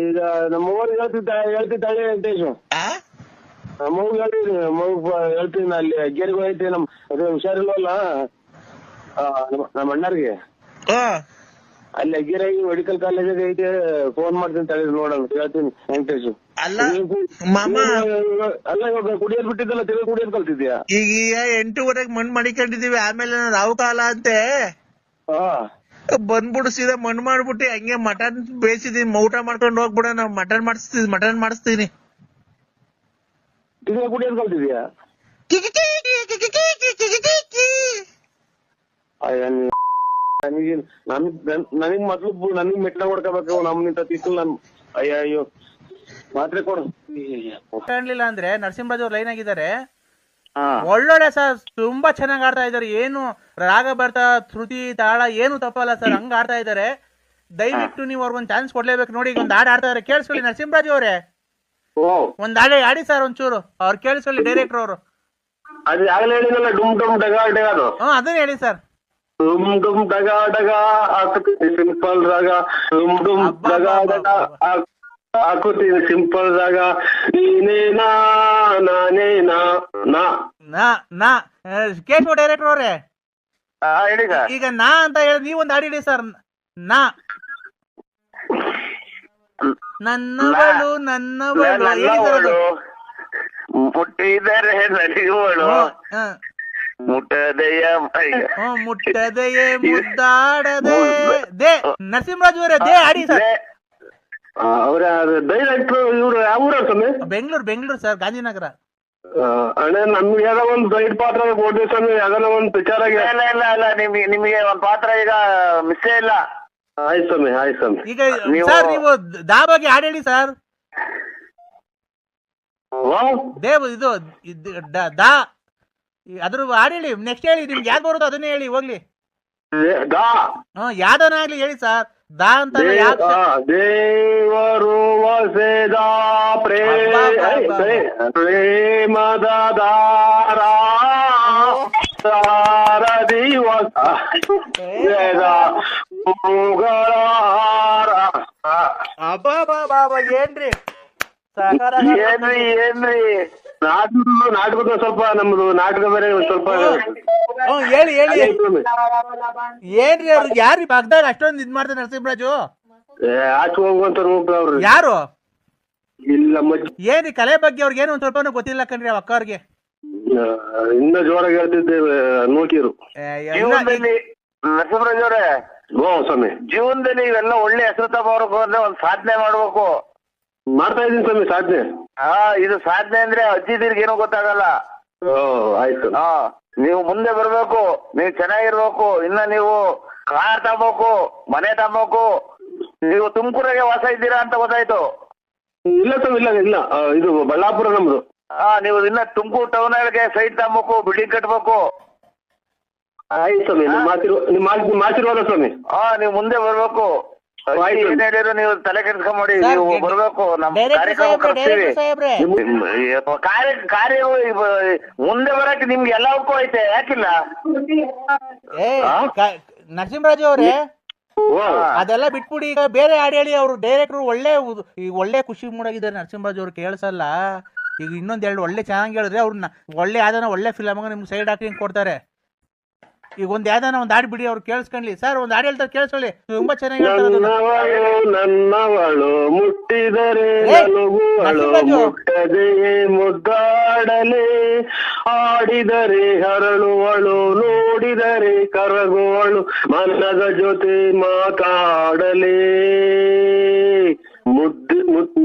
ಈಗ ನಮ್ಮ ಊರಿಗೆ ಹೇಳ್ತಿದ್ದಾಳೆ ವೆಂಕಟೇಶು. ಮಗು ಹೇಳ್ತೀನಿ ಅಲ್ಲಿ ಗೆರಿಗೆ ಹೋಯ್ತಿ. ಅದೇ ಹುಷಾರಿಲ್ವಲ್ಲ ನಮ್ಮ ಅಣ್ಣರಿಗೆ, ಅಲ್ಲಿ ಅಗ್ಗಿರಾಗಿ ಮೆಡಿಕಲ್ ಕಾಲೇಜ್ ಐತೆ. ಫೋನ್ ಮಾಡ್ತೀನಿ ತಳಿ ನೋಡೋಣ, ಹೇಳ್ತೀನಿ ವೆಂಕಟೇಶು. ಅಲ್ಲ ಮಾಮ, ಅಲ್ಲ ಇವಾಗ ಕುಡಿಯೋದ್ ಬಿಟ್ಟಿದ್ದಲ್ಲ, ತಿರುಗಿ ಕುಡಿಯೋದ್ ಕಲ್ತಿದ್ಯಾ? ಈಗ 8:30 ಮಣ್ಣು ಮಡಿಕೊಂಡಿದೀವಿ. ಆಮೇಲೆ ರಾವು ಕಾಲ ಅಂತೆ ಬಂದ್ಬಿಡು, ಸೀದಾ ಮಣ್ಣು ಮಾಡ್ಬಿಟ್ಟು ಹಂಗೆ ಮಟನ್ ಬೇಯಿಸಿದೀನಿ. ಊಟ ಮಾಡ್ಕೊಂಡು ಹೋಗ್ಬಿಡ. ನಾವ್ ಮಟನ್ ಮಾಡಿಸ್ತೀನಿ. ತಿರುಗಿ ಕುಡಿಯೋದ್ ಕಲ್ತಿದ್ಯಾ? ನನಗ್ ಮೊದ್ಲು ನನಗ್ ಮೆಟ್ಲ ಹೊಡ್ಕೋಬೇಕು. ನಮ್ನಿಂತ ತಿಕ್ಕಲ್ ನನ್ ಅಯ್ಯೋ ಮಾತ್ರೆ ಕೊಡು. ಕಾಣ್ಲಿಲ್ಲ ಅಂದ್ರೆ ನರಸಿಂಹರಾಜ್ ಅವ್ರು ಲೈನ್ ಆಗಿದ್ದಾರೆ. ಒಳ್ಳೊಳ್ಳೆ ಸರ್, ತುಂಬಾ ಚೆನ್ನಾಗಿ ಆಡ್ತಾ ಇದಾರೆ. ಏನು ರಾಗ ಬರ್ತಾ, ಶ್ರುತಿ ತಾಳ ಏನು ತಪ್ಪಲ್ಲ ಸರ್, ಹಂಗ ಆಡ್ತಾ ಇದಾರೆ. ದಯವಿಟ್ಟು ನೀವು ಅವ್ರಿಗೊಂದು ಚಾನ್ಸ್ ಕೊಡ್ಲೇಬೇಕು. ನೋಡಿ, ಈಗ ಒಂದ್ ಹಾಡು ಆಡ್ತಾ ಇದಾರೆ, ಕೇಳಿಸ್ಕೊಳ್ಳಿ ನರಸಿಂಹರಾಜ್ ಅವರೇ. ಒಂದ್ ಹಾಡು ಆಡಿ ಸರ್ ಒಂಚೂರು, ಅವ್ರು ಕೇಳಿಸ್ಕೊಳ್ಳಿ ಡೈರೆಕ್ಟರ್ ಅವರು. ಅದು ಆಗಲೇ ಹೇಳಿದಲ್ಲ, ಡುಮ್ ಡುಮ್ ಡಗಾ ಡಗಾದು. ಅದನ್ನ ಹೇಳಿ ಸರ್. ಡುಮ್ ಡುಮ್ ಡಗಾ ಡಗಾ ಸಿಂಪಲ್ ರಾಗ, ಡುಮ್ ಡುಮ್ ಡಗಾ ಡಗಾ ಹಾಕುತ್ತೀನಿ ಸಿಂಪಲ್ ರಾಗ. ನೀನೇನಾ ನಾನೇನಾ ನಾ ಕೇಶವ ಡೈರೆಕ್ಟರ್ ಅವ್ರೆ, ಹೇಳಿ ಸರ್. ಈಗ ನಾ ಅಂತ ಹೇಳಿ ನೀವೊಂದು ಹಾಡು ಹೇಳಿ ಸರ್. ನಾ ನನ್ನವಳು ನನ್ನವಳು ಮುಟ್ಟಿದರೆ ನಲಿವಳು ಮುಟ್ಟದೆಯ ಮುಟ್ಟದೆಯೇ ಮುದ್ದಾಡದೆ. ದೇ ನರಸಿಂಹರಾಜ್ ಅವರೇ, ದೇ ಹಾಡಿ ಸರ್. ಅವರ ಡೈರೆಕ್ಟರ್ ಇವ್ರು ಯಾವ ಊರ ಸ್ವಾಮಿ? ಬೆಂಗಳೂರು ಸರ್, ಗಾಂಧಿನಗರ. ಅಣ್ಣ ನಮ್ಗೆ ಯಾವ್ದೋ ಒಂದು ಸೈಡ್ ಪಾತ್ರ ಕೊಡ್ತೀವಿ ಸ್ವಾಮಿ, ಯಾವ್ದೋ ಒಂದು ಪಿಕ್ಚರ್ ಆಗಿ. ಇಲ್ಲ ನಿಮಗೆ ಒಂದು ಪಾತ್ರ ಈಗ ಮಿಸ್ಸೇ ಇಲ್ಲ. ಆಯ್ತು ಸ್ವಾಮಿ. ಈಗ ಸರ್ ನೀವು ದಾ ಬಗ್ಗೆ ಹಾಡು ಹೇಳಿ ಸರ್. ದೇವ್ ಇದು ದಾ ಅದ್ರ ಹಾಡು ಹೇಳಿ. ನೆಕ್ಸ್ಟ್ ಹೇಳಿ, ನಿಮ್ಗೆ ಯಾವ್ದು ಬರುತ್ತೋ ಅದನ್ನೇ ಹೇಳಿ ಹೋಗ್ಲಿ. ಯಾವ್ದನ ಆಗ್ಲಿ ಹೇಳಿ ಸರ್. ದಾ ಅಂತ ದೇವರು ವಸೆದ ಪ್ರೇಮದ ದಾರ ಸಾರ ದಿವಸ ಏನ್ರಿ ಏನ್ರಿ ನಾಟಕದ ಸ್ವಲ್ಪ ನಮ್ದು ನಾಟಕ ಬೇರೆ ಸ್ವಲ್ಪ ಹೇಳಿ ಏನ್ರಿ ಅವ್ರಿಗೆ ಯಾರು ಪಕ್ಕದಾಗ ಅಷ್ಟೊಂದು ಇದ್ ಮಾಡ್ತಾರೆ ನರಸಿಂಹರಾಜು? ಆಚೆ ಹೋಗುವಂತ ಅವ್ರು ಯಾರು? ಇಲ್ಲ ಏನ್ರಿ ಕಲೆ ಬಗ್ಗೆ ಅವ್ರಿಗೆ ಏನು ಒಂದ್ ಸ್ವಲ್ಪ ಗೊತ್ತಿಲ್ಲ ಕಣ್ರಿ ಅವ್ ಅಕ್ಕವ್ರಿಗೆ. ಇನ್ನ ಜೋರಾಗಿ ಹೇಳ್ತಿದ್ದೇವೆ ನೋಕಿರು. ನರಸಿಂಹರಾಜ್ ಅವರೇ, ಸ್ವಾಮಿ ಜೀವನದಲ್ಲಿ ಇವೆಲ್ಲ ಒಳ್ಳೆ ಹೆಸರು ತಗೋಬೇಕು ಅಂದ್ರೆ ಒಂದ್ ಸಾಧನೆ ಮಾಡ್ಬೇಕು. ಮಾಡ್ತಾ ಇದೀನಿ ಸ್ವಾಮಿ ಸಾಧನೆ. ಇದು ಸಾಧನೆ ಅಂದ್ರೆ ಅಜ್ಜಿದಿರ್ಗೆ ಏನೂ ಗೊತ್ತಾಗಲ್ಲ. ಆಯ್ತು. ನೀವು ಮುಂದೆ ಬರ್ಬೇಕು, ನೀವು ಚೆನ್ನಾಗಿರ್ಬೇಕು. ಇನ್ನ ನೀವು ಕಾರ್ ತಗೋಬೇಕು, ಮನೆ ತಗೋಬೇಕು. ನೀವು ತುಮಕೂರಾಗೆ ವಾಸ ಇದ್ದೀರಾ ಅಂತ ಗೊತ್ತಾಯ್ತು. ಇಲ್ಲ ಸ್ವಾಮಿ, ಇಲ್ಲ ಇಲ್ಲ, ಇದು ಬಳ್ಳಾಪುರ ನಮ್ದು. ನೀವು ಇನ್ನ ತುಮಕೂರು ಟೌನ್ ಗೆ ಸೈಟ್ ತಗೋಬೇಕು, ಬಿಲ್ಡಿಂಗ್ ಕಟ್ಬೇಕು. ಆಯ್ತು ಸ್ವಾಮಿ, ನಿಮ್ಮ ಆಶೀರ್ವಾದ ಸ್ವಾಮಿ. ನೀವು ಮುಂದೆ ಬರ್ಬೇಕು. ಏನ್ ಹೇಳಿದ್ರು ನೀವು ತಲೆ ಕೆಡ್ಸ್ಕೊಂಬೇಡಿ, ನೀವು ಬರ್ಬೇಕು. ನಮ್ಮ ಕಾರ್ಯಕ್ರಮ ಕರ್ತೀವಿ. ಕಾರ್ಯ ಮುಂದೆ ಬರಕ್ಕೆ ನಿಮ್ಗೆ ಎಲ್ಲವಕ್ಕೂ ಐತೆ, ಯಾಕಿಲ್ಲ? ನರಸಿಂಹರಾಜು ಅವ್ರೆ, ಅದೆಲ್ಲ ಬಿಟ್ಬಿಡಿ. ಈಗ ಬೇರೆ ಹಾಡು ಹೇಳಿ. ಅವ್ರು ಡೈರೆಕ್ಟ್ರು ಒಳ್ಳೆ ಖುಷಿ ಮೂಡಾಗಿದ್ದಾರೆ ನರಸಿಂಹರಾಜು ಅವ್ರು, ಕೇಳಿಸಲ್ಲ. ಈಗ ಇನ್ನೊಂದೆರಡು ಒಳ್ಳೆ ಚೆನ್ನಾಗಿ ಹೇಳಿದ್ರೆ ಅವ್ರನ್ನ ಒಳ್ಳೆ ಯಾವ್ದಾನ ಒಳ್ಳೆ ಫಿಲಮ್ ನಿಮ್ಗೆ ಸೈಡ್ ಹಾಕಿ ಕೊಡ್ತಾರೆ. ಈಗ ಒಂದ್ ಯಾವ್ದಾನ ಒಂದ್ ಹಾಡು ಬಿಡಿ, ಅವ್ರು ಕೇಳಿಸ್ಕೊಂಡ್ಲಿ. ಸರ್ ಒಂದ್ ಹಾಡು ಹೇಳ್ತಾರೆ, ಕೇಳಿಸ್ಕೊಳ್ಳಿ. ತುಂಬಾ ಚೆನ್ನಾಗಿ ನನ್ನವಳು ಮುಟ್ಟಿದರೆ ಮುಟ್ಟದೆ ಮುದ್ದಾಡಲೆ, ಆಡಿದರೆ ಹರಳುವಳು, ನೋಡಿದರೆ ಕರಗುವಳು, ಮನದ ಜೊತೆ ಮಾತಾಡಲೇ,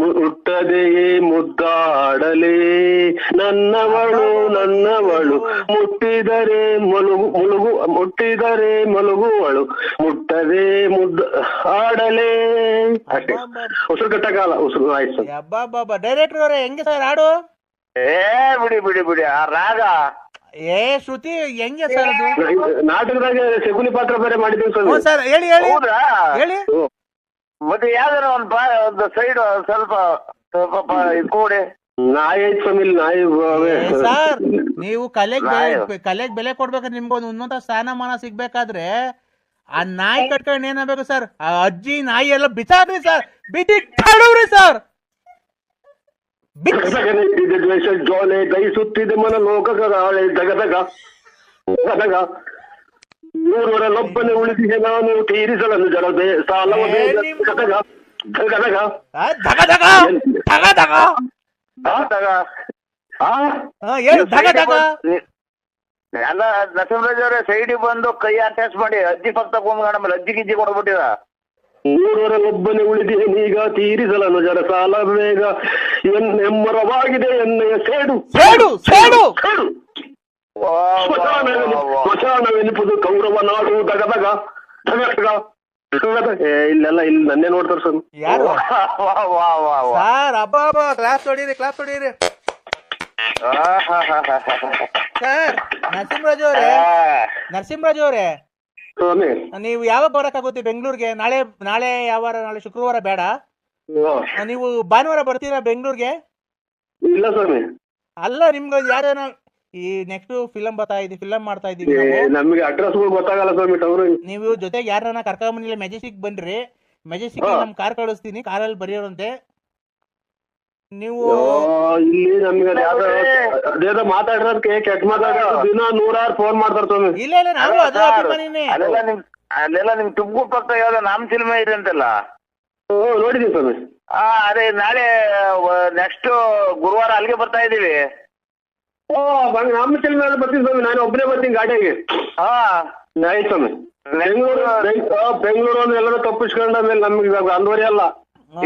ಮುಟ್ಟದೆಯೇ ಮುದ್ದಾಡಲೇ, ನನ್ನವಳು ಮುಟ್ಟಿದರೆ ಮುಟ್ಟಿದರೆ ಮಲಗುವಳು, ಮುಟ್ಟದೆ ಆಡಲೇ. ಅಷ್ಟೇ, ಉಸಿರು ಕಟ್ಟಕಾಲ ಉಸಿರು. ಆಯ್ತು ಬಾಬಾ ಡೈರೆಕ್ಟರ್ ಅವರೇ, ಹೆಂಗೆ ಸರ್ ಹಾಡು? ಬಿಡಿ ಆ ರಾಗ ಶ್ರುತಿ ಹೆಂಗೆ ಸರ್ ಅದು? ನಾಟಕದಾಗ ಶಕುನಿ ಪಾತ್ರ ಬೇರೆ ಮಾಡಿದ್ದೀವಿ ಸರ್. ಹೇಳಿ ಹೇಳಿ. ಮತ್ತೆ ಯಾವ್ದಾರ ಒಂದು ಸೈಡ್ ಸ್ವಲ್ಪ ಕೊಡಿ. ನಾಯಿ ಸ್ವಾಮಿ, ನಾಯಿ. ಸರ್, ನೀವು ಕಲೆಗ್ ಬೆಲೆ ಕೊಡ್ಬೇಕಾದ್ರೆ ನಿಮ್ಗೊಂದು ಉನ್ನತ ಸ್ಥಾನಮಾನ ಸಿಗ್ಬೇಕಾದ್ರೆ ಆ ನಾಯಿ ಕಟ್ಕೊಂಡು ಏನಾಗಬೇಕು ಸರ್? ಆ ಅಜ್ಜಿ ನಾಯಿ ಎಲ್ಲ ಬಿಸಾಡ್ರಿ ಸರ್, ಬಿಟ್ಟಿ ಸರ್. ದ್ವೇಷ ಜೋಲೆ ದಯಿಸುತ್ತಿದೆ ಮನ ಲೋಕಗಾಳೆ, ದಗದಗ ನೂರರಲ್ಲೊಬ್ಬನೇ ಉಳಿಸಿದೆ ನಾನು ತೀರಿಸಲನ್ನು ಜಲದೆ ಸಾಲವೇ ಎಲ್ಲ ನರಸಿಂಹರಾಜ್ ಅವರೇ ಸೈಡಿಗೆ ಬಂದು ಕೈ ಅಟ್ಯಾಚ್ ಮಾಡಿ ಅಜ್ಜಿ ಪಕ್ಕ ತಗೊಂಡ್ ಆಮೇಲೆ ಅಜ್ಜಿ ಗಿಜ್ಜಿ ಕೊಡ್ಬಿಟ್ಟಿದ. ಮೂರರಲ್ಲೊಬ್ಬನೇ ಉಳಿದಿದೆನೀಗ ತೀರಿಸಲನ್ನು ಜರ ಸಾಲ ಬೇಗ, ಎಮ್ಮರವಾಗಿದೆ ಎಣ್ಣೆಯ ಸೇಡು ಸ್ಮಶಾನವೆನಿಪುದು ಕೌರವ ನಾಡು, ದಗದಗ ಇಲ್ಲೆಲ್ಲ ಇಲ್ಲಿ ನನ್ನೇ ನೋಡ್ತಾರ ಸರ್. ಯಾರು ಸರ್? ಅಬ್ಬಾ ಕ್ಲಾಸ್ ಹೊಡೀರಿ ಸರ್. ನರಸಿಂಹರಾಜು ಅವರೇ, ನೀವು ಯಾವಾಗ ಬರಕ್ಕಾಗುತ್ತೆ ಬೆಂಗಳೂರಿಗೆ? ನಾಳೆ ಯಾವ ನಾಳೆ ಶುಕ್ರವಾರ ಬೇಡ, ನೀವು ಭಾನುವಾರ ಬರ್ತೀರಾ ಬೆಂಗಳೂರಿಗೆ? ಇಲ್ಲ ಸ್ವಾಮಿ. ಅಲ್ಲ, ನಿಮ್ಗೆ ಯಾರೇನ ಈ ನೆಕ್ಸ್ಟ್ ಫಿಲಂ ಮಾಡ್ತಾ ಇದೀವಿ. ನಮಗೆ ಅಡ್ರೆಸ್ ಗೊತ್ತಾಗಲ್ಲ ಸ್ವಾಮಿ. ನೀವು ಜೊತೆಗೆ ಯಾರನ್ನ ಕರ್ಕೊಂಬಂದಿಲ್ಲ, ಮೆಜೆಸ್ಟಿಕ್ ಬನ್ರಿ. ಮೆಜೆಸ್ಟಿಕ್ ನಮ್ ಕಾರ್ ಕಳಿಸ್ತೀನಿ, ಕಾರಲ್ಲಿ ಬರೆಯೋರಂತೆ ನೀವು. ಇಲ್ಲಿ ನಮ್ಗೆ ಮಾತಾಡಿರೋದಕ್ಕೆ ಕೆಟ್ಟ ಮಾತಾಡೋ ದಿನ 100 ಫೋನ್ ಮಾಡ್ತಾರ ಸ್ವಾಮಿ. ಇಲ್ಲ ನಾವು ಅದು ಅಭಿಮಾನಿನೇ. ಅಲ್ಲೆಲ್ಲ ನಿಮ್ ತುಮಕೂರು ಪಕ್ಕ ಯಾವ್ದೋ ನಾಮ ಸಿನಿಮಾ ಇದೆ ಅಂತಲ್ಲ? ನೋಡಿದೀವಿ ಸ್ವಾಮಿ. ಅದೇ ನಾಳೆ ನೆಕ್ಸ್ಟ್ ಗುರುವಾರ ಅಲ್ಲಿಗೆ ಬರ್ತಾ ಇದೀವಿ. ನಮ್ಮ ಚಿಲ್ಮೇಲೆ ಬರ್ತೀನಿ ಸ್ವಾಮಿ, ನಾನು ಒಬ್ಬನೇ ಬರ್ತೀನಿ ಗಾಡಿಯಾಗೆ. ಆಯ್ತು ಸ್ವಾಮಿ. ಬೆಂಗಳೂರು ಅಂದ್ರೆ ಎಲ್ಲರೂ ತಪ್ಪಿಸ್ಕೊಂಡ ಮೇಲೆ ನಮ್ಗೆ ಅಂದ್ವರಿ ಅಲ್ಲ.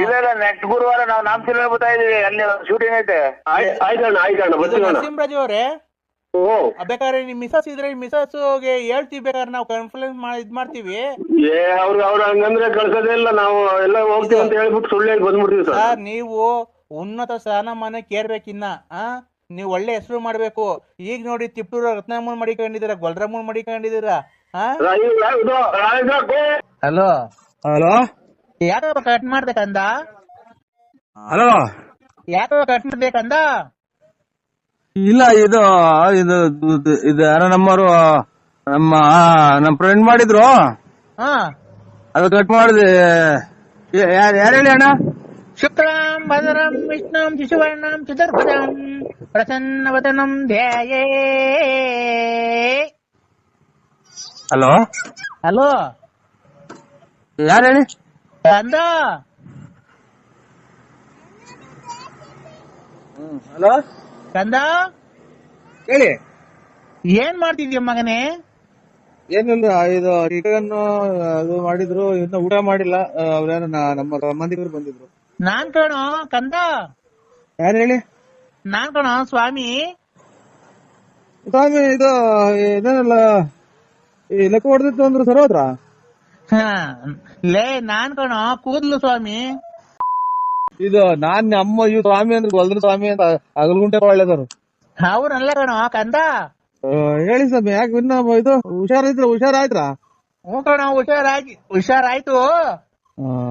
ಇಲ್ಲ ನೆಕ್ಸ್ಟ್ ಗುರುವಾರ ನಾವು ನಾಮ ಸಿನಿಮಾ ಬರ್ತಾ ಇದೀವಿ, ಅಲ್ಲಿ ಶೂಟಿಂಗ್ ಐತೆ. ಆಯ್ತಣ್ಣ ಬರ್ತೀವಿ. ನರಸಿಂಹರಾಜ್ ಅವರೇ, ಬೇಕಾದ್ರೆ ನಿಮ್ ಮಿಸಸ್ ಇದ್ರೆ ಮಿಸಸ್ಗೆ ಹೇಳ್ತೀವಿ, ಬೇಕಾದ್ರೆ ನಾವು ಕಾನ್ಫರೆನ್ಸ್ ಇದ್ ಮಾಡ್ತೀವಿ. ಅವ್ರು ಹಂಗಂದ್ರೆ ಕಳ್ಸೋದೇ ಇಲ್ಲ, ನಾವು ಎಲ್ಲ ಹೋಗ್ತೀವಿ ಅಂತ ಹೇಳ್ಬಿಟ್ಟು ಸುಳ್ಳು ಹೇಳಿ ಬಂದ್ಬಿಡ್ತೀವಿ ಸರ್. ನೀವು ಉನ್ನತ ಸ್ಥಾನಮಾನಕ್ಕೆ ಏರ್ಬೇಕಿನ್ನ, ನೀವು ಒಳ್ಳೆ ಹೆಸರು ಮಾಡ್ಬೇಕು. ಈಗ ನೋಡಿ ತಿಪ್ಟೂರು ರತ್ನಮ್ಮನ್ ಮಡಿಕೊಂಡಿದ್ದೀರಾ, ಗೊಲ್ರಮ್ಮನ್ ಮಡಿಕೊಂಡಿದ್ದೀರಾ, ಹಲೋ ಹಲೋ ಯಾಕೋ ಕಟ್ ಮಾಡ್ಬೇಕಂದ ಹಲೋ ಯಾಕೋ ಕಟ್ ಮಾಡ್ಬೇಕಂದ ಇಲ್ಲ ಇದು ಇದು ಇದು ಯಾರೋ ನಮ್ಮವರು ನಮ್ಮ ಫ್ರೆಂಡ್ ಮಾಡಿದ್ರು ಹಾ ಅದು ಕಟ್ ಮಾಡಿದೆ. ಯಾರು ಹೇಳಿ ಅಣ್ಣ? ಶುಕ್ಲಾಂ ಭದ್ರಂ ವಿಷ್ಣುಂ ಶಿಶುವರ್ಣಂ ಚತುರ್ಭುಜಂ ಪ್ರಸನ್ನವದನಂ ಧ್ಯಾಯೇ. ಹಲೋ ಹಲೋ ಯಾರು ಹೇಳಿ? ಕಂದ ಹಲೋ ಕಂದ ಹೇಳಿ. ಏನ್ ಮಾಡ್ತಿದ್ಯ ಮಗನೇ? ಏನಿಲ್ಲ, ಇದು ಚಿಕನ್ ಅದು ಮಾಡಿದ್ರು, ಇನ್ನ ಊಟ ಮಾಡಿಲ್ಲ. ಅವ್ರೇನ ನಮ್ಮ ಸಂಬಂಧಿಕರು ಬಂದಿದ್ರು. ನಾನ್ ಕಣೋ ಕಂದ. ಯಾರು ಹೇಳಿ? ನಾನ್ ಕಣೋ ಸ್ವಾಮಿ. ಸ್ವಾಮಿ ಇದು ಇದೇನಲ್ಲ ಈ ಲೆಕ್ಕ ಹೊಡೆದಿತ್ತು ಅಂದ್ರು ಸರ್ ಹೋದ್ರ? ಲೇ ನಾನ್ ಕಣೋ ಕೂದ್ಲು ಸ್ವಾಮಿ. ಇದು ನಾನ್ ಅಮ್ಮ ಇವ್ ಸ್ವಾಮಿ ಅಂದ್ರೆ ಗೊಲ್ದ್ರ ಸ್ವಾಮಿ ಅಂತ ಅಗಲ್ಗುಂಟೆ ಒಳ್ಳೇದರು. ಅವ್ರಲ್ಲ ಕಣೋ ಕಂದ. ಹೇಳಿ ಸ್ವಾಮಿ, ಯಾಕೆ ಇನ್ನ ಇದು ಹುಷಾರಾಯ್ತ್ರ? ಹ್ಞೂ ಕಣೋ ಹುಷಾರಾಯ್ತು.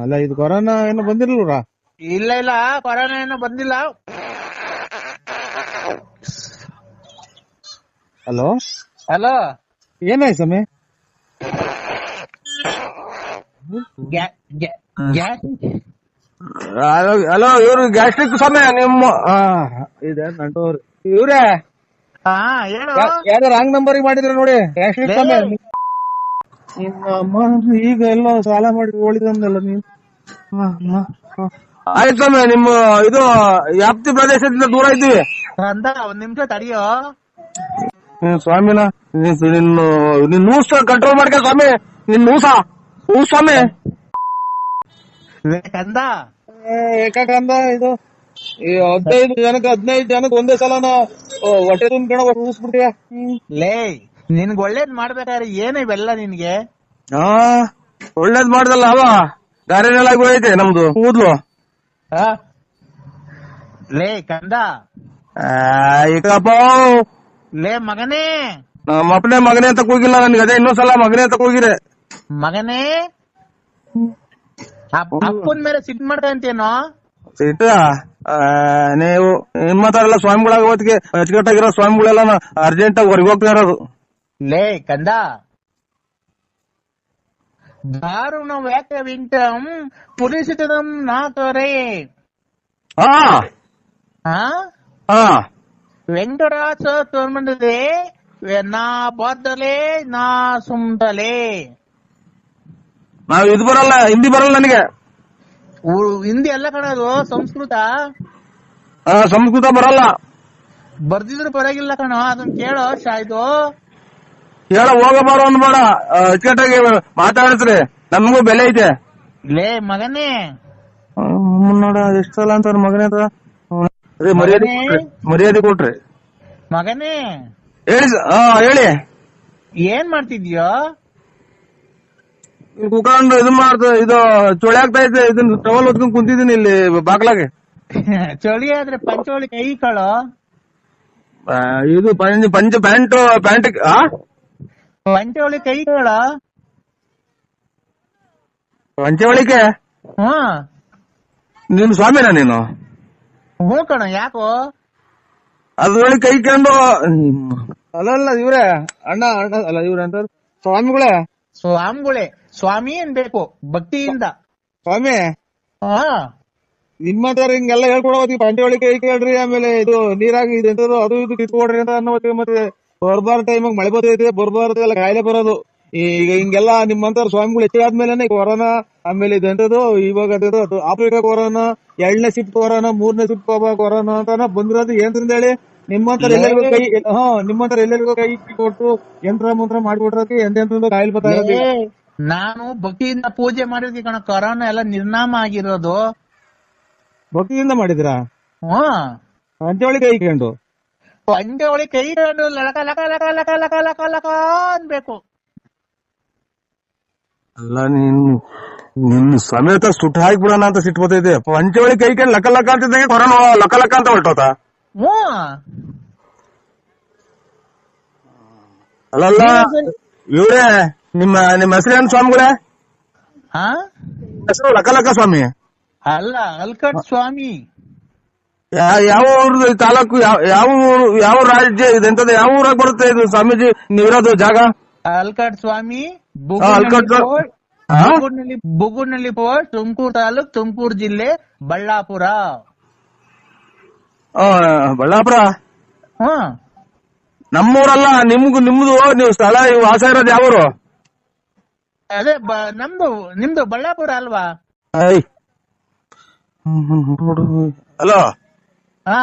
ಅಲ್ಲ ಇದು ಕೊರೋನಾ ಏನು ಬಂದಿರ್ಲ್ರ? ಇಲ್ಲ ಕೊರೋನಾ ಏನೋ ಬಂದಿಲ್ಲ. ಹಲೋ ಹಲೋ ಏನಾಯ್ತು ಸ್ವಾಮಿ? ಹಲೋ ಇವ್ರು ಗ್ಯಾಸ್ಟ್ರಿಕ್ ಸ್ವಾಮಿ ನಿಮ್ಮ ಇದೆ ನಂಟೋರು ಇವ್ರೇ? ಹಾ ಹೇಳು. ಯಾವ್ದು ರಾಂಗ್ ನಂಬರ್ ಮಾಡಿದ್ರ ನೋಡಿ, ಗ್ಯಾಸ್ಟ್ರಿಕ್ ಸ್ವಾಮಿ. ಈಗ ಎಲ್ಲ ಸಾಲ ಮಾಡಿ ಉಳಿದಂದಲ್ಲ ನೀನು. ಆಯ್ತು ಸ್ವಾಮಿ, ನಿಮ್ಮ ಇದು ವ್ಯಾಪ್ತಿ ಪ್ರದೇಶದಿಂದ ದೂರ ಇದ್ದೀವಿ ಅಂತ ಒಂದ್ ನಿಮಿಷ ತಡಿಯೋ. ಸ್ವಾಮಿನ ನಿನ್ ನೂಸ ಕಂಟ್ರೋಲ್ ಮಾಡ್ಕ ಸ್ವಾಮಿ. ನಿನ್ ನೂಸ ಸ್ವಾಮಿ ಕಂದ. ಏಕಂದ ಇದು 15 ಜನಕ್ಕೆ ಒಂದೇ ಸಲನ ಹೊಟ್ಟೆ ತುಂಬ್ಕಣ ಊಸ್ಬಿಡ್ತೀಯ. ಲೇ ನಿನ್ಗ್ ಒಳ್ಳೇದ್ ಮಾಡ್ಬೇಕಾದ್ರೆ ಏನು ಇವೆಲ್ಲ ನಿನ್ಗೆ? ಒಳ್ಳೇದ್ ಮಾಡ್ದಲ್ಲ ಅವ ಗಾರೆನೆಲ್ಲಾಗಿ ಹೋಯ್ತೆ ನಮ್ದು ಕೂದ್ಲು. ಲೇ ಕಂದ. ಈಗಪ್ಪ ಲೇ ಮಗನೇ. ನಮ್ಮ ಅಪ್ಪನೇ ಮಗನೇ ಅಂತ ಕೂಗಿಲ್ಲ ನನ್ಗೆ, ಅದೇ ಇನ್ನೊಂದ್ಸಲ ಮಗನೇ ಅಂತ ಕೂಗಿರೆ. ಮಗನೇ ಅಪ್ಪನ್ ಮೇಲೆ ಸಿಟ್ ಮಾಡ್ಕಂತೇನೋ? ಸಿಟ್ಟ ನೀವು ನಿಮ್ಮತ್ತಾರೆಲ್ಲ ಸ್ವಾಮಿಗಳಾಗ ಹೊತ್ತಿಗೆ ಅಚ್ಚುಕಟ್ಟಾಗಿರೋ ಸ್ವಾಮಿಗಳೆಲ್ಲ ಅರ್ಜೆಂಟ್ ಆಗಿ ಹೊರಗೆ ಹೋಗ್ತಾ ಇರೋದು. ಲೇ ಕಂದ. ದಾರುಣ ವ್ಯಾಖ್ಯ ವಿಂಟಂ ಪುಲಿಸಿತಂ ನಾತರೆ. ವೆಂಕಟರಾಜ ತೋರ್ಮಂಡದೆ ನಾ ಬಾದ್ದಲೆ ನಾ ಸುಮ್ತಲೆ. ನಾವ್ ಇದು ಬರಲ್ಲ, ಹಿಂದಿ ಬರಲ್ಲ ನನಗೆ. ಹಿಂದಿ ಎಲ್ಲ ಕಣದು, ಸಂಸ್ಕೃತ. ಸಂಸ್ಕೃತ ಬರಲ್ಲ. ಬರ್ದಿದ್ರು ಪರವಾಗಿಲ್ಲ ಕಣೋ, ಅದನ್ನ ಕೇಳೋ. ಇದು ಹೇಳ ಹೋಗಬಾರ ಅಂದ್ಬೇಡ, ಅಚ್ಚುಕಟ್ಟಾಗಿ ಮಾತಾಡಿಸ್ರಿ, ನಮಗೂ ಬೆಲೆ ಐತೆ. ಲೇ ಮಗನೇ. ನೋಡ ಎಷ್ಟ್ ಸಲ ಅಂತಾರ ಮಗನೇ ಅಂತ. ಮರ್ಯಾದೆ ಕೊಟ್ರಿ ಮಗನೇ. ಹೇಳಿ. ಹೇಳಿ ಏನ್ ಮಾಡ್ತಿದ್ಯೋ? ಕುತ್ಕೊಂಡು ಇದು ಇದು ಚೊಳೆ ಆಗ್ತಾ ಐತೆ, ಇದನ್ನ ಟವಲ್ ಹೊತ್ಕೊಂಡ್ ಕುಂತಿದ್ದೀನಿ ಇಲ್ಲಿ ಬಾಗ್ಲಾಗೆ. ಚಳಿ ಆದ್ರೆ ಪಂಚವಳಿ ಕೈ ಕಳೋ. ಇದು ಪಂಚ ಪ್ಯಾಂಟ್ ಪಂಚವಳಿ ಕೈ ಕಳ. ಪಂಚವಳಿಕೆ ಹ್ಮ್. ನಿಮ್ ಸ್ವಾಮಿನ ನೀನು? ಹ್ಞೂ ಕಣ. ಯಾಕೋ? ಅದ್ರೊಳಗೆ ಕೈ ಕಂಡು ಅಲ್ಲ ಇವ್ರೆ ಅಣ್ಣ ಅಲ್ಲ ಇವ್ರೆ ಅಂತ ಸ್ವಾಮಿಗಳೇ. ಸ್ವಾಮಿ ಅನ್ಬೇಕು ಭಕ್ತಿಯಿಂದ. ಸ್ವಾಮಿ ನಿಮ್ಮಂತಾರ ಹಿಂಗೆಲ್ಲ ಹೇಳ್ಕೊಡೋತಿ, ಪಂಚವಳಿ ಕೈ ಕೇಳ್ರಿ, ಆಮೇಲೆ ಇದು ನೀರಾಗಿ ಇದು ಅದು ಇದು ಕಿತ್ಕೊಡ್ರಿ ಅಂತ ಅನ್ನೋತಿ. ಮತ್ತೆ ಬರ್ಬಾರ ಟೈಮಾಗ ಮಳೆ ಬರ್ತೈತೆ, ಬರ್ಬಾರ್ದು ಎಲ್ಲ ಕಾಯಿಲೆ ಬರೋದು. ಈಗ ಹಿಂಗೆಲ್ಲ ನಿಮ್ಮಂತಾರ ಸ್ವಾಮಿಗಳು ಹೆಚ್ಚಾದ್ಮೇಲೆ ಕೊರೋನಾ, ಆಮೇಲೆ ಇದೆಂತದ್ದು ಇವಾಗ ಆಫ್ರಿಕಾ ಕೊರೋನಾ, 2ನೇ ಶಿಫ್ಟ್ ಕೊರೋನಾ, 3ನೇ ಶಿಫ್ಟ್ ಕೊರೋನಾ ಅಂತ ಬಂದಿರೋದು. ಏನ್ರಿಂದ ಹೇಳಿ? ನಿಮ್ಮಂತರ ಎಲ್ಲರಿಗೂ ಕೈ ನಿಮ್ಮಂತರ ಎಲ್ಲರಿಗೂ ಕೈ ಕೊಟ್ಟು ಯಂತ್ರ ಮಂತ್ರ ಮಾಡ್ಕೊಟ್ರಕ್ಕೆ ಎಂತೆಂತ ಕಾಯಿಲೆ ಬರ್ತಾ ಇರೋದು. ನಾನು ಭಕ್ತಿಯಿಂದ ಪೂಜೆ ಮಾಡಿದ್ವಿ ಕಣ, ಕೊರೋನಾ ಎಲ್ಲ ನಿರ್ನಾಮ ಆಗಿರೋದು. ಭಕ್ತಿಯಿಂದ ಮಾಡಿದಿರಾ? ಪಂಚವಳಿ ಕೈ ಕಂಡು ಲಕ ಲಕ ಲಕ ಲಕ ಲಕ ಲಕ ಲಕ ಅನ್ಬೇಕು. ಅಲ್ಲ ನಿನ್ ಸಮೇತ ಸುಟ್ಟು ಹಾಕ್ಬಿಡೋಣ ಅಂತ ಸಿಟ್ಟು ಬರ್ತೈತೆ. ಪಂಚವಳಿ ಕೈ ಕಂಡು ಲಕ ಲಕ ಅಂತಿದ್ದಂಗೆ ಕೊರೋನಾ ಲಕ ಲಕ ಅಂತ ಹೊರಟೋತ. ಅಲ್ಲ ಇವ್ರೇ ನಿಮ್ಮ ಹೆಸರೇನು ಸ್ವಾಮಿಗಳೇ? ಹಾ ಹೆಸರು ಲಕ್ಕಲಕ್ಕ ಸ್ವಾಮಿ. ಅಲ್ಲ, ಅಲ್ಕಟ್ ಸ್ವಾಮಿ. ಯಾವ ಊರು ತಾಲೂಕು, ಯಾವ ರಾಜ್ಯ ಇದೆಂತದ, ಯಾವ ಊರಾಗ ಬರುತ್ತೆ ಇದು ಸ್ವಾಮೀಜಿ ನೀವಿರೋದು ಜಾಗ? ಅಲ್ಕಟ್ ಸ್ವಾಮಿ, ಅಲ್ಕಟ್ ಬುಗುಡ್ನಳ್ಳಿ ಪೋಸ್ಟ್, ತುಮಕೂರು ತಾಲೂಕ್, ತುಮಕೂರು ಜಿಲ್ಲೆ, ಬಳ್ಳಾಪುರ. ಬಳ್ಳಾಪುರ ಹ್ಮ್, ನಮ್ಮೂರಲ್ಲ, ನಿಮ್ದು ನೀವು ಸ್ಥಳ ವಾಸ ಇರೋದು ಯಾವೂರು? ಅದೇ ನಿಮ್ದು ಬಳ್ಳಾಪುರ ಅಲ್ವಾ? ಹಲೋ, ಹಾ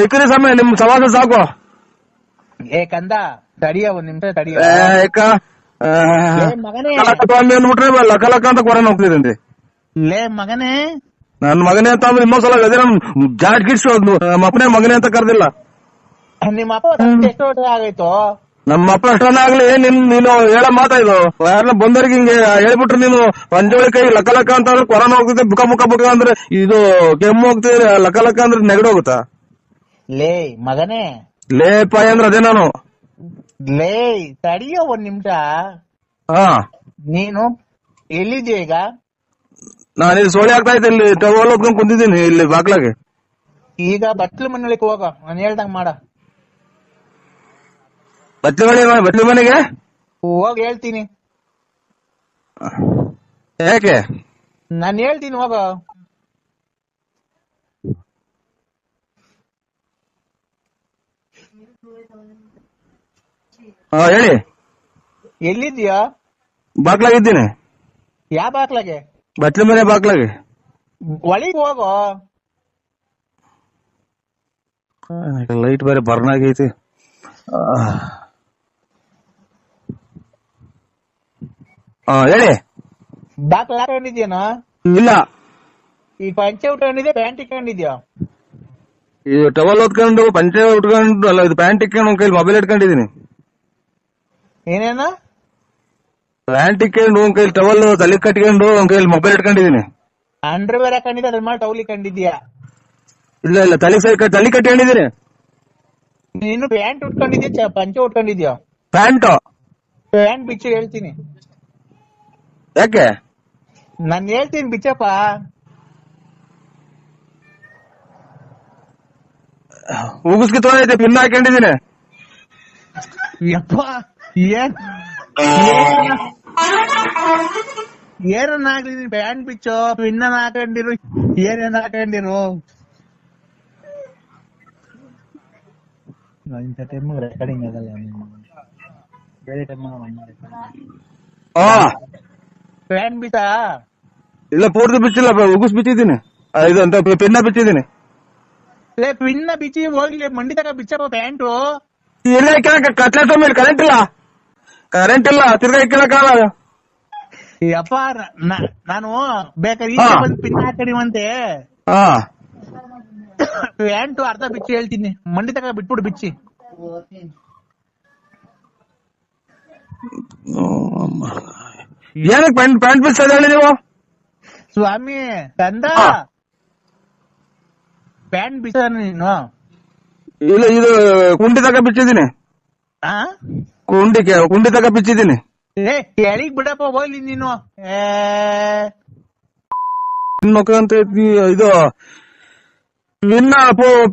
ಇಕ್ರಿ ಸಮಯ ನಿಮ್ ಸವಾಸ ಸಾಕು. ಕಂದ ತಡಿಯ, ಒಂದ್ ನಿಮಿಷ ತಡಿಯ. ಮಗನೇ, ಸ್ವಾಮಿ ಅಂದ್ಬಿಟ್ರೆ ಲಕ್ಕ ಅಂತ ಕೊರೋನಾ ಹೋಗ್ತಿದ್ದೇನ್ರಿ. ಲೇ ಮಗನೇ, ನನ್ ಮಗನೇ ಅಂತ ಅಂದ್ರೆ ಇನ್ನೊಂದ್ಸಲ ಅದೇ ನಮ್ ಜಾಟ್ ಗಿಡ್ಸು, ನಮ್ಮ ಅಪ್ಪನೇ ಮಗನೇ ಅಂತ ಕರ್ದಿಲ್ಲ. ನಿಮ್ಮ ಅಪ್ಪ ಎಷ್ಟು ವರ್ಷ ಆಗೈತು? ನಮ್ಮ ಅಪ್ಪ ಅಷ್ಟನ್ನ ಆಗ್ಲಿ, ನೀನು ಹೇಳ ಮಾತಾ ಇದು. ಯಾರನ್ನ ಬಂದವ್ರಿಗೆ ಹಿಂಗೆ ಹೇಳ್ಬಿಟ್ರೆ ನೀನು ಪಂಜೋಳಿ ಕೈ ಲಕ್ಕ ಅಂತ ಅಂದ್ರೆ ಕೊರೋನಾ ಹೋಗ್ತದೆ, ಬುಕ ಅಂದ್ರೆ ಇದು ಕೆಮ್ಮು ಹೋಗ್ತಿದೆ, ಲಕ್ಕ ಅಂದ್ರೆ ನೆಗಡಿ ಹೋಗುತ್ತಾ? ಲೇ ಮಗನೇ, ಲೇ ಪಾಯ ಅಂದ್ರೆ ಅದೇ ನಾನು. ಲೇ ತಡಿಯೋ ಒಂದ್ ನಿಮಿಷ. ಹಾ, ನೀನು ಎಲ್ಲಿದ್ಯಾ ಈಗ? ನಾನಿಲ್ಲಿ ಸೋಳಿ ಆಗ್ತಾ ಇದ್ದೆ, ಇಲ್ಲಿ ಟವಲ್ ಹೊತ್ಕೊಂಡ್ ಕುಂತಿದ್ದೀನಿ ಇಲ್ಲಿ ಬಾಗ್ಲಾಗೆ. ಈಗ ಬಟ್ಲು ಮನೆಯೊಳಗೆ ಹೋಗ, ನಾನು ಹೇಳ್ದಂಗ್ ಮಾಡ. ಬಟ್ಲಿ ಮನೆಗೆ ಹೋಗ್ ಹೇಳ್ತೀನಿ. ಯಾಕೆ? ನಾನು ಹೇಳ್ತೀನಿ ಹೋಗ. ಹೇಳಿ. ಎಲ್ಲಿದ್ಯಾ? ಬಾಗ್ಲಾಗಿದ್ದೀನಿ. ಯಾವ ಬಾಕ್ಲಾಗೆ? ಬಟ್ಲಿ ಮನೆ ಬಾಗ್ಲಾಗೆ. ಒಳಗೆ ಹೋಗೋ. ಲೈಟ್ ಬೇರೆ ಬರ್ನ್ ಆಗೈತಿ. ಹೇಳಿ. ಬಾಕ್ಲ ಹಾಕೊಂಡಿದ್ಯಾನ? ಇಲ್ಲ. ಈ ಪಂಚೆ ಉಟ್ಕೊಂಡಿದ್ಯಾ, ಪ್ಯಾಂಟ್ ಇಟ್ಕೊಂಡಿದ್ಯಾ? ಇದು ಟವಲ್ ಹೊತ್ಕೊಂಡು ಪಂಚೆ ಉಟ್ಕೊಂಡು, ಅಲ್ಲ ಇದು ಪ್ಯಾಂಟ್ ಇಟ್ಕೊಂಡು ಒಂದ್ ಕೈಲಿ ಮೊಬೈಲ್ ಇಟ್ಕೊಂಡಿದೀನಿ. ಏನೇನ? ಪ್ಯಾಂಟ್ ಇಟ್ಕೊಂಡು ಒಂದ್ ಕೈಲಿ ಟವಲ್ ತಲೆ ಕಟ್ಕೊಂಡು ಒಂದ್ ಕೈಲಿ ಮೊಬೈಲ್ ಇಟ್ಕೊಂಡಿದೀನಿ. ಅಂಡರ್ವೇರ್ ಹಾಕೊಂಡಿದ್ಯಾ, ಅದ್ರ ಮೇಲೆ ಟೌಲ್ ಇಟ್ಕೊಂಡಿದ್ಯಾ? ಇಲ್ಲ ತಲೆ ಕಟ್ಕೊಂಡಿದೀನಿ. ನೀನು ಪ್ಯಾಂಟ್ ಉಟ್ಕೊಂಡಿದ್ಯಾ, ಪಂಚೆ ಉಟ್ಕೊಂಡಿದ್ಯಾ? ಪ್ಯಾಂಟ್ ಬಿಚ್ಚು ಹೇಳ್ತೀನಿ. ಯಾಕೆ? ನಾನ್ ಹೇಳ್ತೀನಿ ಬಿಚ್ಚಪ್ಪ. ಉಗುಸ್ಕಿ ತೊಗೊಂಡೈತೆ, ಪಿನ್ ಹಾಕೊಂಡಿದೀನಿ. ಯಪ್ಪ, ಏನನ್ನಾಗ್ಲಿ, ನೀನ್ ಪ್ಯಾಂಟ್ ಬಿಚ್ಚೋ, ಪಿನ್ನ ಹಾಕೊಂಡಿರು, ಏನೇನ್ ಹಾಕೊಂಡಿರು. ಇಂಥ ಟೈಮ್ ರೆಕಾರ್ಡಿಂಗ್ ಆಗಲ್ಲ, ಬೇರೆ ಟೈಮ್ ಪ್ಯಾಂಟ್ ಬಿಚ್ಚಾ? ಇಲ್ಲ ಪೂರ್ತಿ ಬಿಚ್ಚಿಲ್ಲ, ಉಗುಸ್ ಬಿಚ್ಚಿದ್ದೀನಿ. ಇದು ಅಂತ ಪಿನ್ನ ಬಿಚ್ಚಿದ್ದೀನಿ. ಪಿನ್ನ ಬಿಚ್ಚಿ ಹೋಗ್ಲಿ, ಮಂಡಿ ತಗ ಬಿಚ್ಚಪ್ಪ ಪ್ಯಾಂಟು. ಇಲ್ಲ ಕತ್ಲೆ ಮೇಲೆ ಕರೆಂಟ್ ಇಲ್ಲ ತಿರ್ಗಾ ಇಕ್ಕಳಕ್ಕಾಗಲ್ಲ. ಅಪ್ಪ ನಾನು ಬೇಕಾದ್ರೆ ಈಗ ಬಂದು ಪಿನ್ ಹಾಕಡಿವಂತೆ. ಪ್ಯಾಂಟು ಅರ್ಧ ಬಿಚ್ಚಿ ಹೇಳ್ತೀನಿ, ಮಂಡಿ ತಗ ಬಿಟ್ಬಿಡು ಬಿಚ್ಚಿ. ಏನಕ್ಕೆ ಪ್ಯಾಂಟ್ ಬಿಚ್ಚ ಹೇಳಿ ನೀವು? ಸ್ವಾಮಿ ಕಂದ, ಪ್ಯಾಂಟ್ ಬಿಚ್ಚ ನೀನು? ಇಲ್ಲ, ಇದು ಕುಂಡಿ ತಗ ಬಿಚ್ಚಿದ್ದೀನಿ. ಕುಂಡಿ ತಗ ಬಿಚ್ಚಿದ್ದೀನಿ. ಕೆಳಗ್ ಬಿಡಪ್ಪ ಹೋಗ್ಲಿ ನೀನು. ಅಂತ ಇದು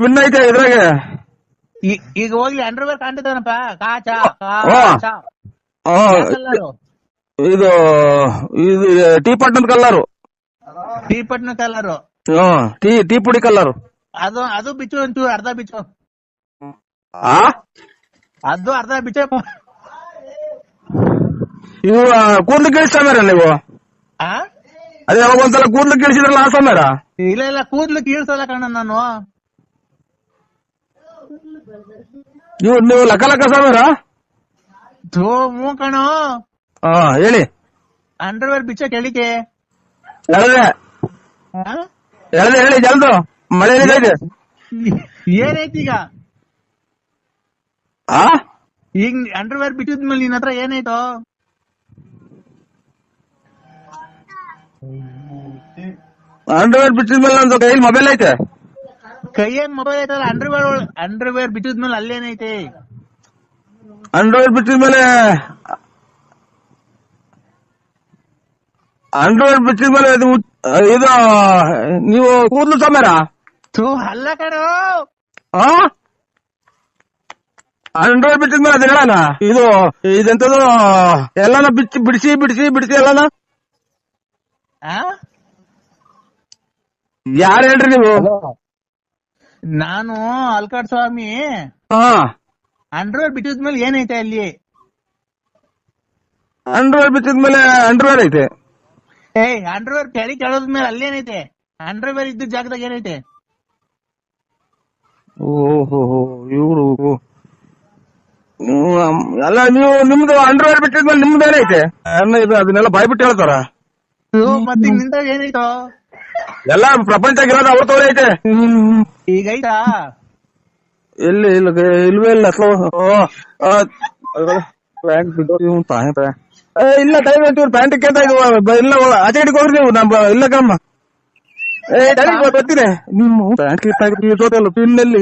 ಪಿನ್ ಐತೆ ಇದ್ರಾಗೆ. ಈಗ ಹೋಗ್ಲಿ, ಅಂಡರ್ವೇರ್ ಕಾಣ್ತಿದ್ದಾನಪ್ಪ, ಕಾಚಾ ಇದು ಟೀ ಪಟ್ನದ ಕಲ್ಲರು. ಟೀ ಪಟ್ನ ಕಲರು? ಟೀ ಪುಡಿ ಕಲ್ಲರು. ಅದು ಬಿಚ್ಚು ಅಂತೂ, ಅರ್ಧ ಬಿಚ್ಚು. ಅದು ಅರ್ಧ ಬಿಚ್ಚಪ್ಪ. ಇವು ಕೂದ್ಲು ಕೀಳ್ಸಾಮ್ಯಾರ ನೀವು? ಅದೇ ಯಾವಾಗ ಒಂದ್ಸಲ ಕೂದ್ಲು ಕೀಳ್ಸಿದ್ರಲ್ಲ ಆ ಸಮಯ? ಇಲ್ಲ ಕೂದ್ಲು ಕೀಳ್ಸಲ್ಲ ಕಣ ನಾನು. ನೀವು ಲಕ್ಕ ಸಮಯ? ಹ್ಞೂ ಕಣೋ. ಹೇಳಿ. ಅಂಡರ್ವೇರ್ ಬಿಚ್ಚ ಕೆಳಿಕೆ ಹೇಳಿ ಜಲ್ದು. ಮಳೆ ಏನಿದೆ? ಏನೈತಿ ಈಗ? ಈಗ ಅಂಡರ್ವೇರ್ ಬಿಚ್ಚಿದ್ಮೇಲೆ ನಿನ್ನ ಹತ್ರ ಏನಾಯ್ತು? ಅಂಡರ್ವೇರ್ ಬಿಚ್ಚಿದ್ಮೇಲೆ ನಂದು ಕೈಯಲ್ಲಿ ಮೊಬೈಲ್ ಐತೆ. ಕೈಯಾಗ ಮೊಬೈಲ್ ಐತಲ್ಲ, ಅಂಡರ್ವೇರ್ ಬಿಚ್ಚಿದ್ಮೇಲೆ ಅಲ್ಲೇನೈತೆ? ಅಂಡರ್ವೇರ್ ಬಿಚ್ಚಿದ್ಮೇಲೆ ಅಂಡ್ರಾಯ್ಡ್ ಬಿಚ್ಚಿದ ಮೇಲೆ ಇದು ನೀವು ಕೂದಲು ಸಮರ ಅಲ್ಲ ಕಣೋ, ಅಂಡ್ರಾಯ್ಡ್ ಬಿಚ್ಚಿದ ಮೇಲೆ ಅದು ಹೇಳಣ ಇದೆಂತದು ಎಲ್ಲಾನ ಬಿಡಿಸಿ ಎಲ್ಲಾನ ಯಾರು ಹೇಳ್ರಿ ನೀವು? ನಾನು ಅಲ್ಕಾಡ್ ಸ್ವಾಮಿ. ಅಂಡರ್ವೇರ್ ಬಿಟ್ಟಿದ್ಮೇಲೆ ಏನೈತೆ ಅಲ್ಲಿ? ಅಂಡರ್ವೇರ್ ಬಿಚ್ಚಿದ್ಮೇಲೆ ಅಂಡರ್ವೇರ್ ಐತೆ. ಅಂಡರ್ವೇರ್ ಕೆಳಗೆ ಕೆಳದ್ಮೇಲೆ ಅಲ್ಲೇನೈತೆ? ಅಂಡರ್ವೇರ್ ಇದ್ದ ಜಾಗದಾಗ ಏನೈತೆ? ಓಹೋ ಇವ್ರು ಅಲ್ಲ, ನೀವು ನಿಮ್ದು ಅಂಡರ್ವೇರ್ ಬಿಟ್ಟಿದ್ಮೇಲೆ ನಿಮ್ದು ಏನೈತೆ? ಅದನ್ನೆಲ್ಲ ಬಾಯ್ಬಿಟ್ಟು ಹೇಳ್ತಾರ. ಮತ್ತೆ ನಿಂದಾಗ ಏನೈತೋ? ಎಲ್ಲ ಪ್ರಪಂಚಗಿರೋದು ಅವ್ರ ತೋರ ಐತೆ. ಈಗ ಐತಾ? ಎಲ್ಲಿ ಇಲ್ವೇ ಇಲ್ಲ. ಪ್ಯಾಂಟ್ ಇಲ್ಲ, ಟೈಮ್ ಇವ್ರು ಪ್ಯಾಂಟ್ ಕೇಳ್ತಾ ಇದ್ವು. ಇಲ್ಲ ಆಚೆ ಕಡೆಗೆ ಹೋಗ್ರಿ ನೀವು. ಇಲ್ಲ ಕಮ್ಮ ಬರ್ತೀನಿ. ನಿಮ್ಮ ಪ್ಯಾಂಟ್ ಪಿನ್ನಲ್ಲಿ